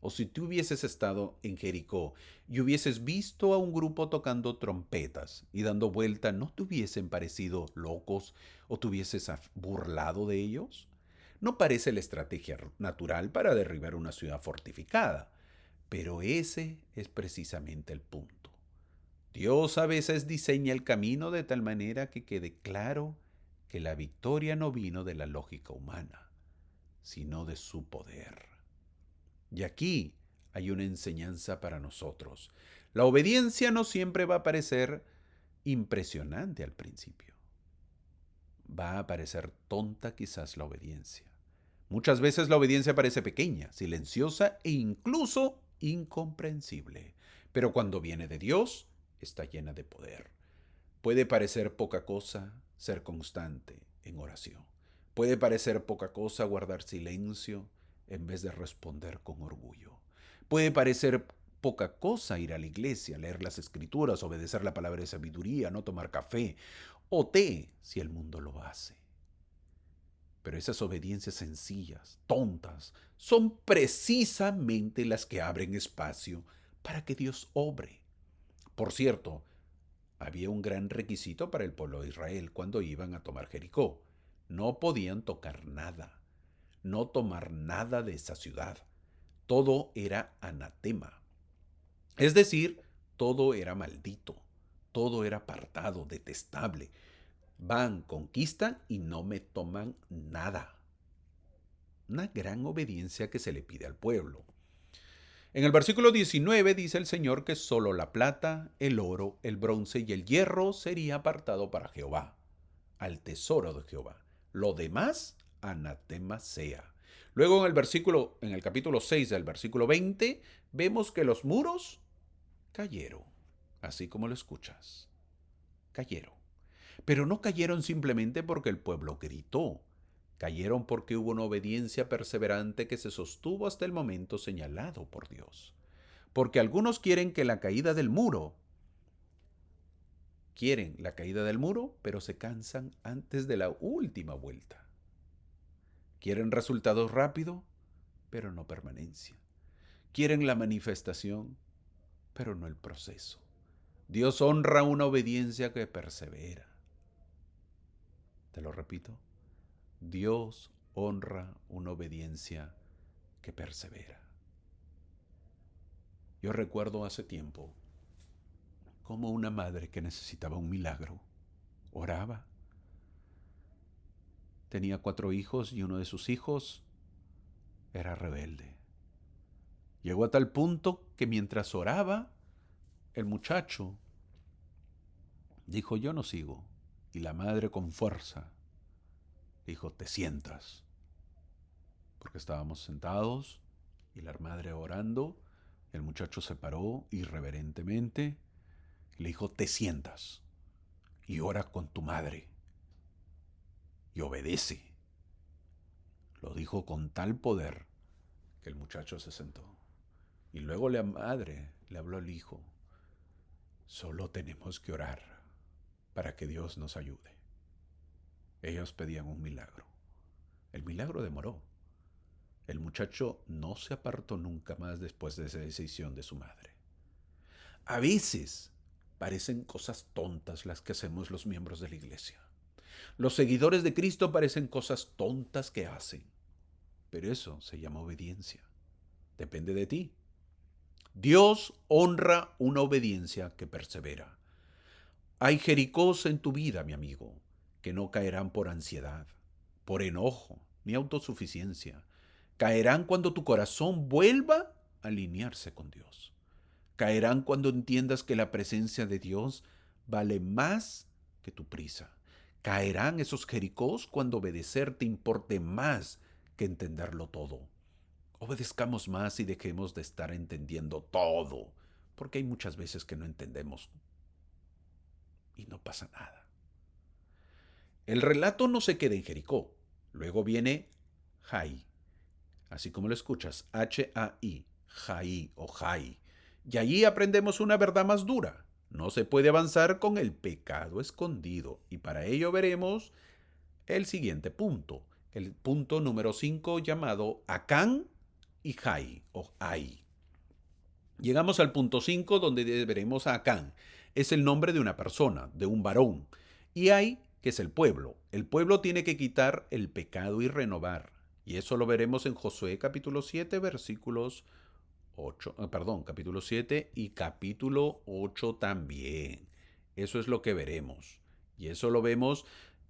O si tú hubieses estado en Jericó y hubieses visto a un grupo tocando trompetas y dando vuelta, ¿no te hubiesen parecido locos o te hubieses burlado de ellos? No parece la estrategia natural para derribar una ciudad fortificada, pero ese es precisamente el punto. Dios a veces diseña el camino de tal manera que quede claro que la victoria no vino de la lógica humana, sino de su poder. Y aquí hay una enseñanza para nosotros. La obediencia no siempre va a parecer impresionante al principio. Va a parecer tonta quizás la obediencia. Muchas veces la obediencia parece pequeña, silenciosa e incluso incomprensible. Pero cuando viene de Dios, está llena de poder. Puede parecer poca cosa ser constante en oración. Puede parecer poca cosa guardar silencio en vez de responder con orgullo. Puede parecer poca cosa ir a la iglesia, leer las escrituras, obedecer la palabra de sabiduría, no tomar café o té si el mundo lo hace. Pero esas obediencias sencillas, tontas, son precisamente las que abren espacio para que Dios obre. Por cierto, había un gran requisito para el pueblo de Israel cuando iban a tomar Jericó. No podían tocar nada, no tomar nada de esa ciudad. Todo era anatema. Es decir, todo era maldito, todo era apartado, detestable. Van, conquistan y no me toman nada. Una gran obediencia que se le pide al pueblo. En el versículo 19 dice el Señor que solo la plata, el oro, el bronce y el hierro sería apartado para Jehová, al tesoro de Jehová. Lo demás, anatema sea. Luego en el capítulo 6 del versículo 20, vemos que los muros cayeron, así como lo escuchas. Cayeron. Pero no cayeron simplemente porque el pueblo gritó. Cayeron porque hubo una obediencia perseverante que se sostuvo hasta el momento señalado por Dios. porque algunos quieren la caída del muro, pero se cansan antes de la última vuelta. Quieren resultados rápidos, pero no permanencia. Quieren la manifestación, pero no el proceso. Dios honra una obediencia que persevera. Te lo repito. Dios honra una obediencia que persevera. Yo recuerdo hace tiempo como una madre que necesitaba un milagro oraba. Tenía 4 hijos y uno de sus hijos era rebelde. Llegó a tal punto que mientras oraba, el muchacho dijo, yo no sigo. Y la madre con fuerza dijo, te sientas. Porque estábamos sentados y la madre orando. El muchacho se paró irreverentemente y le dijo, te sientas y ora con tu madre y obedece. Lo dijo con tal poder que el muchacho se sentó. Y luego la madre le habló al hijo, solo tenemos que orar para que Dios nos ayude. Ellos pedían un milagro. El milagro demoró. El muchacho no se apartó nunca más después de esa decisión de su madre. A veces parecen cosas tontas las que hacemos los miembros de la iglesia. Los seguidores de Cristo parecen cosas tontas que hacen. Pero eso se llama obediencia. Depende de ti. Dios honra una obediencia que persevera. Hay Jericós en tu vida, mi amigo, que no caerán por ansiedad, por enojo, ni autosuficiencia. Caerán cuando tu corazón vuelva a alinearse con Dios. Caerán cuando entiendas que la presencia de Dios vale más que tu prisa. Caerán esos Jericós cuando obedecer te importe más que entenderlo todo. Obedezcamos más y dejemos de estar entendiendo todo, porque hay muchas veces que no entendemos y no pasa nada. El relato no se queda en Jericó. Luego viene Jai, así como lo escuchas, H-A-I, Jai o Jai. Y allí aprendemos una verdad más dura. No se puede avanzar con el pecado escondido. Y para ello veremos el siguiente punto. El punto número 5 llamado Acán y Jai o Ai. Llegamos al punto 5 donde veremos a Acán. Es el nombre de una persona, de un varón. Y Ai, que es el pueblo. El pueblo tiene que quitar el pecado y renovar. Y eso lo veremos en Josué capítulo 7 versículos capítulo 7 y capítulo 8 también. Eso es lo que veremos. Y eso lo vemos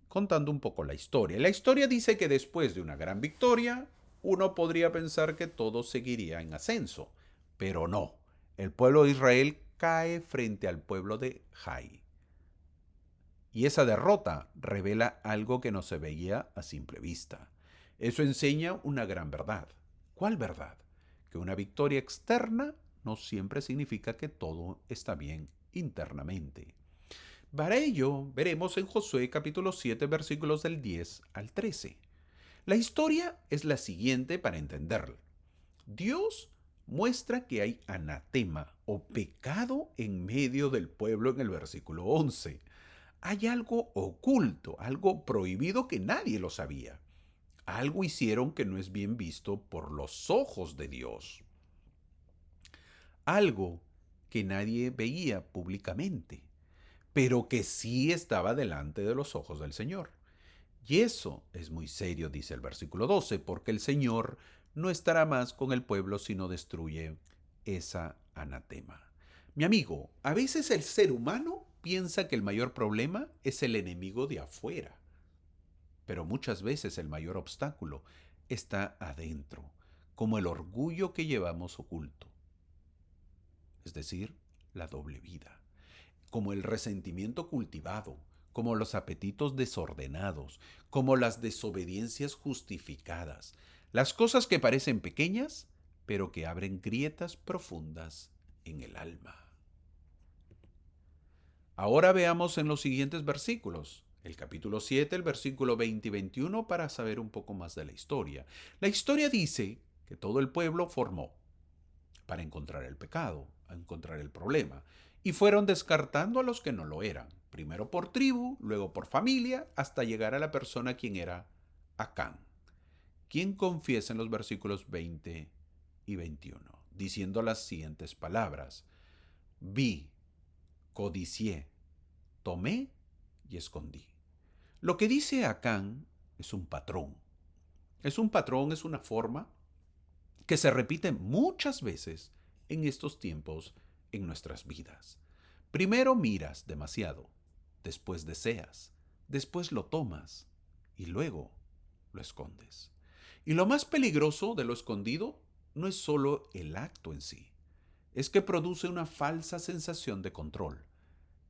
contando un poco la historia. La historia dice que después de una gran victoria, uno podría pensar que todo seguiría en ascenso. Pero no. El pueblo de Israel cae frente al pueblo de Jai. Y esa derrota revela algo que no se veía a simple vista. Eso enseña una gran verdad. ¿Cuál verdad? Que una victoria externa no siempre significa que todo está bien internamente. Para ello, veremos en Josué capítulo 7 versículos del 10 al 13. La historia es la siguiente para entenderla. Dios muestra que hay anatema o pecado en medio del pueblo en el versículo 11. Hay algo oculto, algo prohibido que nadie lo sabía. Algo hicieron que no es bien visto por los ojos de Dios. Algo que nadie veía públicamente, pero que sí estaba delante de los ojos del Señor. Y eso es muy serio, dice el versículo 12, porque el Señor no estará más con el pueblo si no destruye esa anatema. Mi amigo, a veces el ser humano piensa que el mayor problema es el enemigo de afuera, pero muchas veces el mayor obstáculo está adentro, como el orgullo que llevamos oculto, es decir, la doble vida, como el resentimiento cultivado, como los apetitos desordenados, como las desobediencias justificadas, las cosas que parecen pequeñas, pero que abren grietas profundas en el alma. Ahora veamos en los siguientes versículos, el capítulo 7, el versículo 20 y 21, para saber un poco más de la historia. La historia dice que todo el pueblo formó para encontrar el pecado, a encontrar el problema. Y fueron descartando a los que no lo eran, primero por tribu, luego por familia, hasta llegar a la persona quien era Acán, quien confiesa en los versículos 20 y 21, diciendo las siguientes palabras: vi, codicié, tomé y escondí. Lo que dice Acán es un patrón. Es un patrón, es una forma que se repite muchas veces en estos tiempos en nuestras vidas. Primero miras demasiado, después deseas, después lo tomas y luego lo escondes. Y lo más peligroso de lo escondido no es solo el acto en sí, es que produce una falsa sensación de control.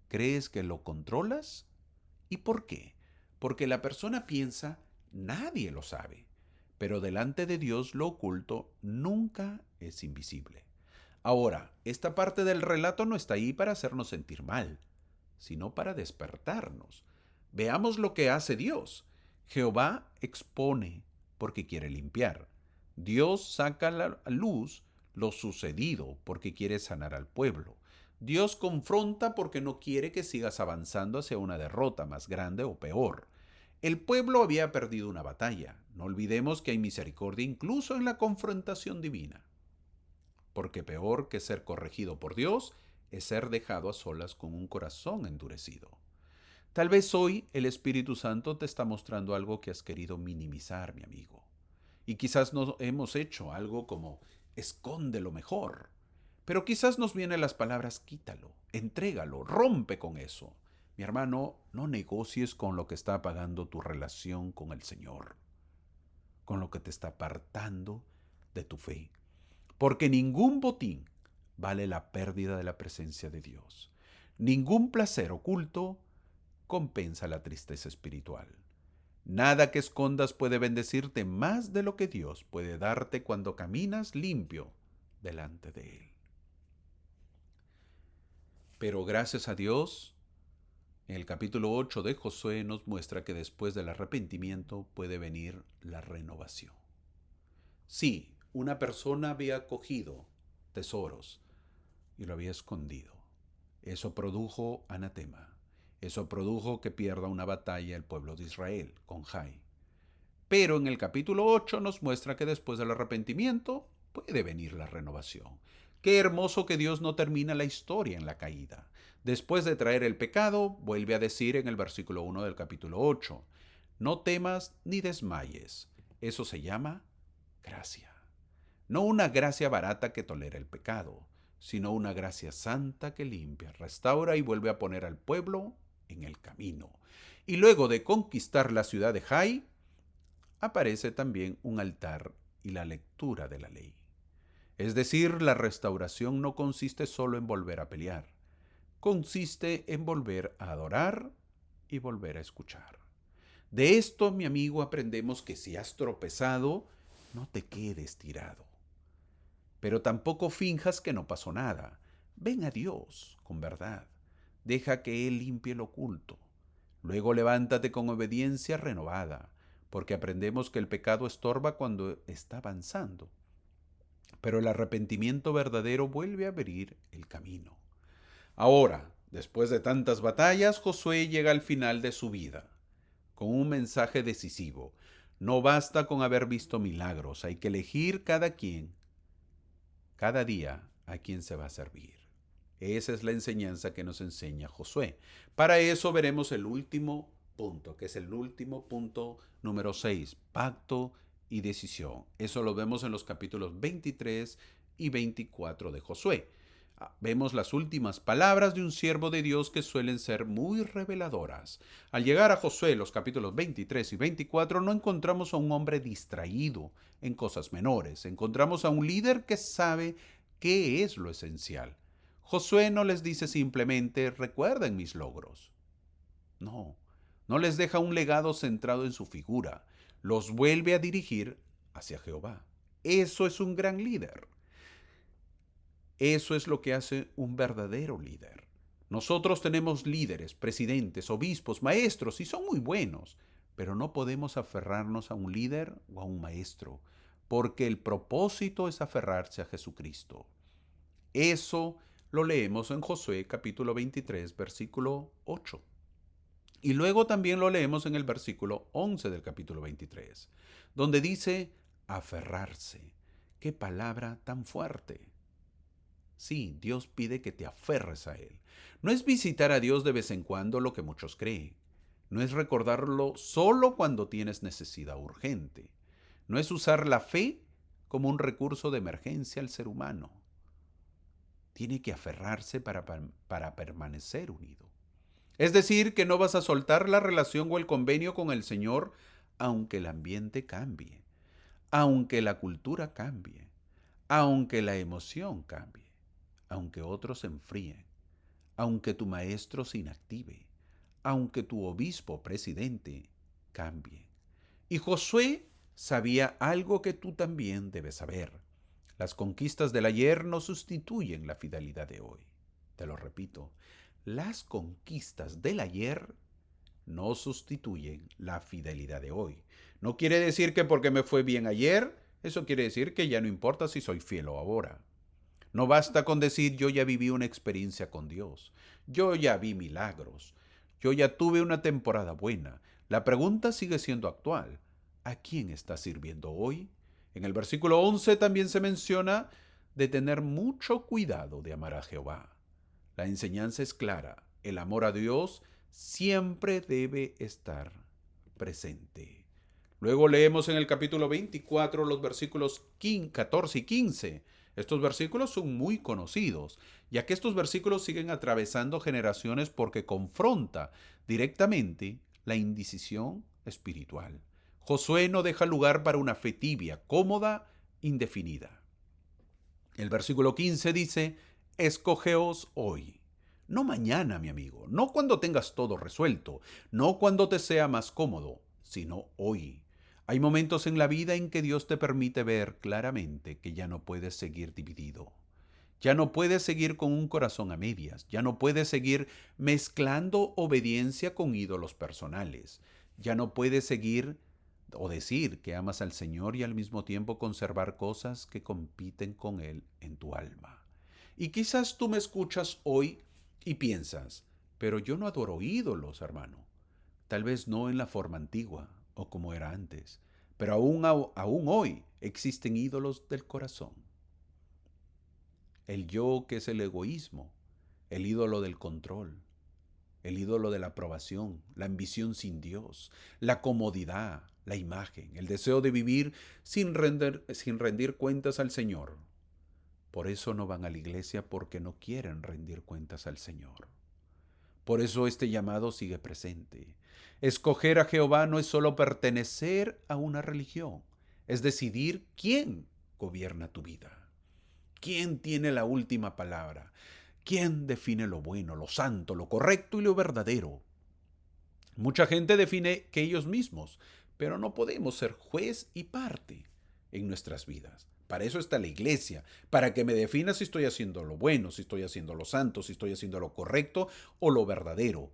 ¿Crees que lo controlas? ¿Y por qué? Porque la persona piensa, nadie lo sabe, pero delante de Dios lo oculto nunca es invisible. Ahora, esta parte del relato no está ahí para hacernos sentir mal, sino para despertarnos. Veamos lo que hace Dios. Jehová expone porque quiere limpiar. Dios saca a la luz lo sucedido porque quiere sanar al pueblo. Dios confronta porque no quiere que sigas avanzando hacia una derrota más grande o peor. El pueblo había perdido una batalla. No olvidemos que hay misericordia incluso en la confrontación divina. Porque peor que ser corregido por Dios es ser dejado a solas con un corazón endurecido. Tal vez hoy el Espíritu Santo te está mostrando algo que has querido minimizar, mi amigo. Y quizás no hemos hecho algo como escóndelo mejor. Pero quizás nos vienen las palabras quítalo, entrégalo, rompe con eso. Mi hermano, no negocies con lo que está apagando tu relación con el Señor, con lo que te está apartando de tu fe. Porque ningún botín vale la pérdida de la presencia de Dios. Ningún placer oculto compensa la tristeza espiritual. Nada que escondas puede bendecirte más de lo que Dios puede darte cuando caminas limpio delante de Él. Pero gracias a Dios, en el capítulo 8 de Josué nos muestra que después del arrepentimiento puede venir la renovación. Sí, una persona había cogido tesoros y lo había escondido. Eso produjo anatema. Eso produjo que pierda una batalla el pueblo de Israel con Jai. Pero en el capítulo 8 nos muestra que después del arrepentimiento puede venir la renovación. Qué hermoso que Dios no termina la historia en la caída. Después de traer el pecado, vuelve a decir en el versículo 1 del capítulo 8, no temas ni desmayes. Eso se llama gracia. No una gracia barata que tolera el pecado, sino una gracia santa que limpia, restaura y vuelve a poner al pueblo en el camino. Y luego de conquistar la ciudad de Jai, aparece también un altar y la lectura de la ley. Es decir, la restauración no consiste solo en volver a pelear, consiste en volver a adorar y volver a escuchar. De esto, mi amigo, aprendemos que si has tropezado, no te quedes tirado. Pero tampoco finjas que no pasó nada. Ven a Dios con verdad. Deja que Él limpie lo oculto. Luego levántate con obediencia renovada, porque aprendemos que el pecado estorba cuando está avanzando. Pero el arrepentimiento verdadero vuelve a abrir el camino. Ahora, después de tantas batallas, Josué llega al final de su vida, con un mensaje decisivo. No basta con haber visto milagros, hay que elegir cada día, a quién se va a servir. Esa es la enseñanza que nos enseña Josué. Para eso veremos el último punto, que es el último punto número 6, pacto y decisión. Eso lo vemos en los capítulos 23 y 24 de Josué. Vemos las últimas palabras de un siervo de Dios que suelen ser muy reveladoras. Al llegar a Josué, los capítulos 23 y 24, no encontramos a un hombre distraído en cosas menores. Encontramos a un líder que sabe qué es lo esencial. Josué no les dice simplemente, recuerden mis logros. No, no les deja un legado centrado en su figura. Los vuelve a dirigir hacia Jehová. Eso es un gran líder. Eso es lo que hace un verdadero líder. Nosotros tenemos líderes, presidentes, obispos, maestros, y son muy buenos, pero no podemos aferrarnos a un líder o a un maestro, porque el propósito es aferrarse a Jesucristo. Eso lo leemos en Josué capítulo 23, versículo 8. Y luego también lo leemos en el versículo 11 del capítulo 23, donde dice aferrarse. ¡Qué palabra tan fuerte! Sí, Dios pide que te aferres a Él. No es visitar a Dios de vez en cuando lo que muchos creen. No es recordarlo solo cuando tienes necesidad urgente. No es usar la fe como un recurso de emergencia al ser humano. Tiene que aferrarse para permanecer unido. Es decir, que no vas a soltar la relación o el convenio con el Señor aunque el ambiente cambie, aunque la cultura cambie, aunque la emoción cambie, aunque otros se enfríen, aunque tu maestro se inactive, aunque tu obispo o presidente cambie. Y Josué sabía algo que tú también debes saber. Las conquistas del ayer no sustituyen la fidelidad de hoy. Te lo repito, las conquistas del ayer no sustituyen la fidelidad de hoy. No quiere decir que porque me fue bien ayer, eso quiere decir que ya no importa si soy fiel o ahora. No basta con decir yo ya viví una experiencia con Dios, yo ya vi milagros, yo ya tuve una temporada buena. La pregunta sigue siendo actual. ¿A quién estás sirviendo hoy? En el versículo 11 también se menciona de tener mucho cuidado de amar a Jehová. La enseñanza es clara. El amor a Dios siempre debe estar presente. Luego leemos en el capítulo 24 los versículos 14 y 15. Estos versículos son muy conocidos, ya que estos versículos siguen atravesando generaciones porque confronta directamente la indecisión espiritual. Josué no deja lugar para una fe tibia, cómoda, indefinida. El versículo 15 dice, escogeos hoy. No mañana, mi amigo, no cuando tengas todo resuelto, no cuando te sea más cómodo, sino hoy. Hay momentos en la vida en que Dios te permite ver claramente que ya no puedes seguir dividido. Ya no puedes seguir con un corazón a medias, ya no puedes seguir mezclando obediencia con ídolos personales, ya no puedes seguir o decir que amas al Señor y al mismo tiempo conservar cosas que compiten con Él en tu alma. Y quizás tú me escuchas hoy y piensas, pero yo no adoro ídolos, hermano. Tal vez no en la forma antigua o como era antes, pero aún hoy existen ídolos del corazón. El yo, que es el egoísmo, el ídolo del control, el ídolo de la aprobación, la ambición sin Dios, la comodidad, la imagen, el deseo de vivir sin rendir cuentas al Señor. Por eso no van a la iglesia, porque no quieren rendir cuentas al Señor. Por eso este llamado sigue presente. Escoger a Jehová no es solo pertenecer a una religión, es decidir quién gobierna tu vida. ¿Quién tiene la última palabra? ¿Quién define lo bueno, lo santo, lo correcto y lo verdadero? Mucha gente define que ellos mismos, pero no podemos ser juez y parte en nuestras vidas. Para eso está la iglesia, para que me defina si estoy haciendo lo bueno, si estoy haciendo lo santo, si estoy haciendo lo correcto o lo verdadero.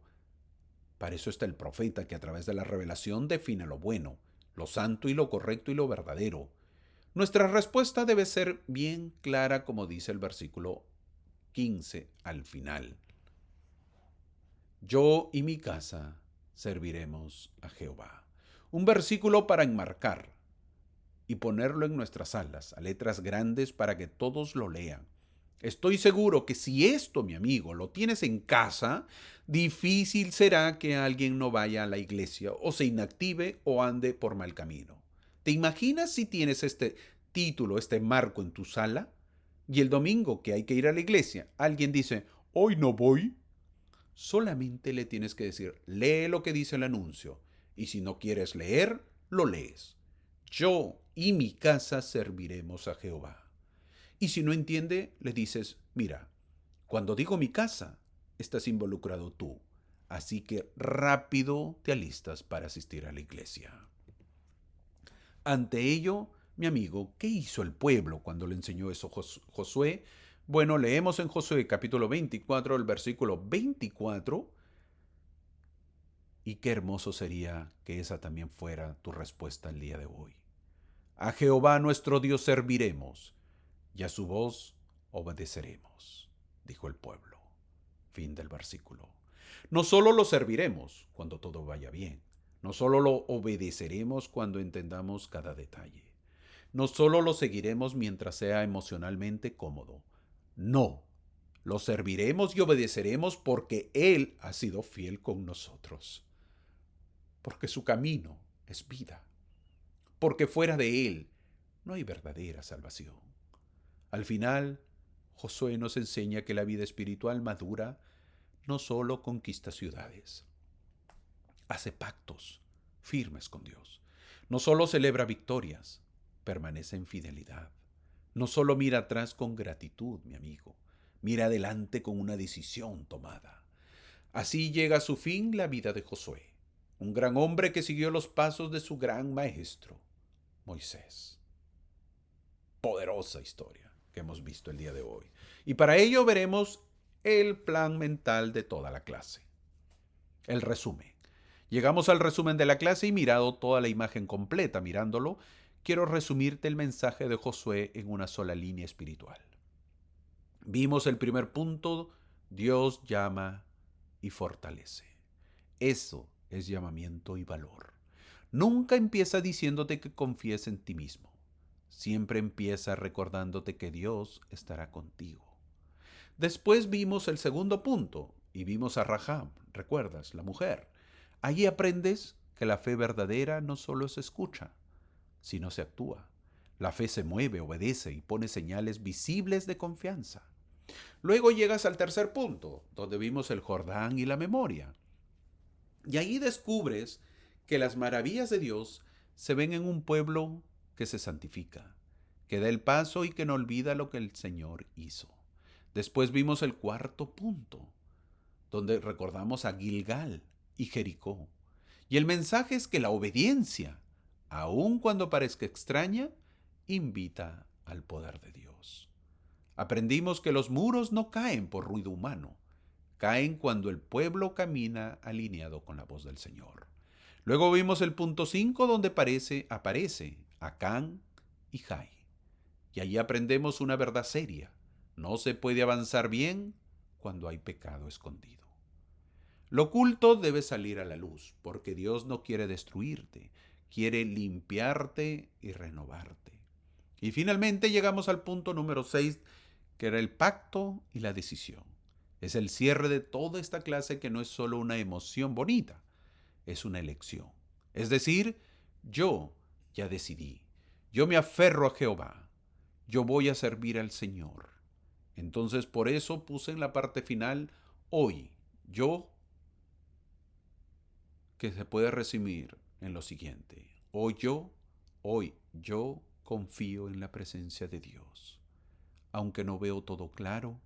Para eso está el profeta, que a través de la revelación define lo bueno, lo santo y lo correcto y lo verdadero. Nuestra respuesta debe ser bien clara, como dice el versículo 15 al final. Yo y mi casa serviremos a Jehová. Un versículo para enmarcar y ponerlo en nuestras alas, a letras grandes, para que todos lo lean. Estoy seguro que si esto, mi amigo, lo tienes en casa, difícil será que alguien no vaya a la iglesia o se inactive o ande por mal camino. ¿Te imaginas si tienes este título, este marco en tu sala? Y el domingo que hay que ir a la iglesia, alguien dice, hoy no voy. Solamente le tienes que decir, lee lo que dice el anuncio. Y si no quieres leer, lo lees. Yo y mi casa serviremos a Jehová. Y si no entiende, le dices, mira, cuando digo mi casa, estás involucrado tú. Así que rápido te alistas para asistir a la iglesia. Ante ello, mi amigo, ¿qué hizo el pueblo cuando le enseñó eso Josué? Bueno, leemos en Josué capítulo 24, el versículo 24, y qué hermoso sería que esa también fuera tu respuesta el día de hoy. A Jehová nuestro Dios serviremos, y a su voz obedeceremos, dijo el pueblo. Fin del versículo. No solo lo serviremos cuando todo vaya bien, no solo lo obedeceremos cuando entendamos cada detalle, no solo lo seguiremos mientras sea emocionalmente cómodo, no, lo serviremos y obedeceremos porque Él ha sido fiel con nosotros, porque su camino es vida, porque fuera de Él no hay verdadera salvación. Al final, Josué nos enseña que la vida espiritual madura no solo conquista ciudades, hace pactos firmes con Dios. No solo celebra victorias, permanece en fidelidad. No solo mira atrás con gratitud, mi amigo, mira adelante con una decisión tomada. Así llega a su fin la vida de Josué, un gran hombre que siguió los pasos de su gran maestro, Moisés. Poderosa historia que hemos visto el día de hoy. Y para ello veremos el plan mental de toda la clase. El resumen. Llegamos al resumen de la clase y mirado toda la imagen completa, mirándolo, quiero resumirte el mensaje de Josué en una sola línea espiritual. Vimos el primer punto, Dios llama y fortalece. Eso es llamamiento y valor. Nunca empieza diciéndote que confíes en ti mismo. Siempre empieza recordándote que Dios estará contigo. Después vimos el segundo punto y vimos a Rahab, ¿recuerdas? La mujer. Allí aprendes que la fe verdadera no solo se escucha, sino se actúa. La fe se mueve, obedece y pone señales visibles de confianza. Luego llegas al tercer punto, donde vimos el Jordán y la memoria. Y ahí descubres que las maravillas de Dios se ven en un pueblo que se santifica, que da el paso y que no olvida lo que el Señor hizo. Después vimos el cuarto punto, donde recordamos a Gilgal y Jericó. Y el mensaje es que la obediencia, aun cuando parezca extraña, invita al poder de Dios. Aprendimos que los muros no caen por ruido humano, caen cuando el pueblo camina alineado con la voz del Señor. Luego vimos el punto 5 donde aparece Acán y Jai. Y allí aprendemos una verdad seria. No se puede avanzar bien cuando hay pecado escondido. Lo oculto debe salir a la luz, porque Dios no quiere destruirte, quiere limpiarte y renovarte. Y finalmente llegamos al punto número 6, que era el pacto y la decisión. Es el cierre de toda esta clase que no es solo una emoción bonita, es una elección. Es decir, yo ya decidí, yo me aferro a Jehová, yo voy a servir al Señor. Entonces por eso puse en la parte final, hoy, yo, que se puede resumir en lo siguiente. Hoy yo confío en la presencia de Dios. Aunque no veo todo claro,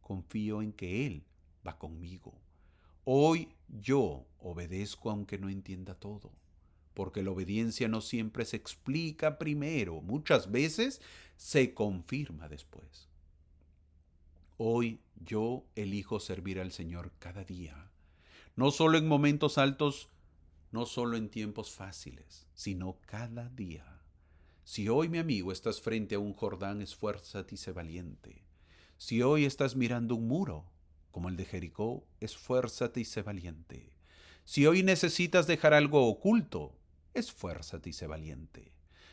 confío en que Él va conmigo. Hoy yo obedezco aunque no entienda todo, porque la obediencia no siempre se explica primero, muchas veces se confirma después. Hoy yo elijo servir al Señor cada día, no solo en momentos altos, no solo en tiempos fáciles, sino cada día. Si hoy, mi amigo, estás frente a un Jordán, esfuérzate y sé valiente. Si hoy estás mirando un muro, como el de Jericó, esfuérzate y sé valiente. Si hoy necesitas dejar algo oculto, esfuérzate y sé valiente.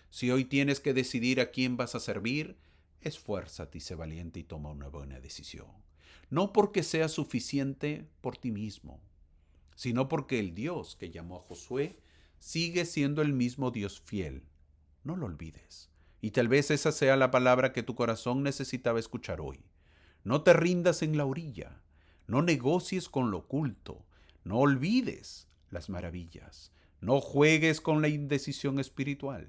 Si hoy tienes que decidir a quién vas a servir, esfuérzate y sé valiente y toma una buena decisión. No porque sea suficiente por ti mismo, sino porque el Dios que llamó a Josué sigue siendo el mismo Dios fiel. No lo olvides. Y tal vez esa sea la palabra que tu corazón necesitaba escuchar hoy. No te rindas en la orilla. No negocies con lo oculto. No olvides las maravillas. No juegues con la indecisión espiritual.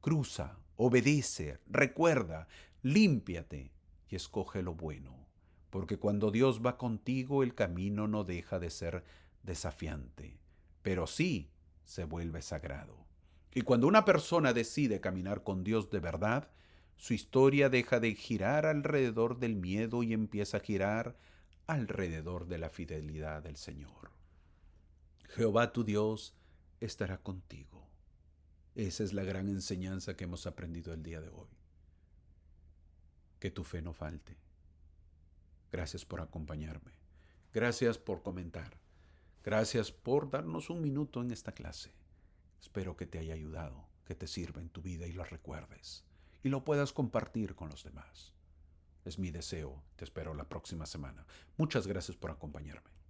Cruza, obedece, recuerda, límpiate y escoge lo bueno. Porque cuando Dios va contigo, el camino no deja de ser desafiante, pero sí se vuelve sagrado. Y cuando una persona decide caminar con Dios de verdad, su historia deja de girar alrededor del miedo y empieza a girar alrededor de la fidelidad del Señor. Jehová tu Dios estará contigo. Esa es la gran enseñanza que hemos aprendido el día de hoy. Que tu fe no falte. Gracias por acompañarme. Gracias por comentar. Gracias por darnos un minuto en esta clase. Espero que te haya ayudado, que te sirva en tu vida y lo recuerdes y lo puedas compartir con los demás. Es mi deseo. Te espero la próxima semana. Muchas gracias por acompañarme.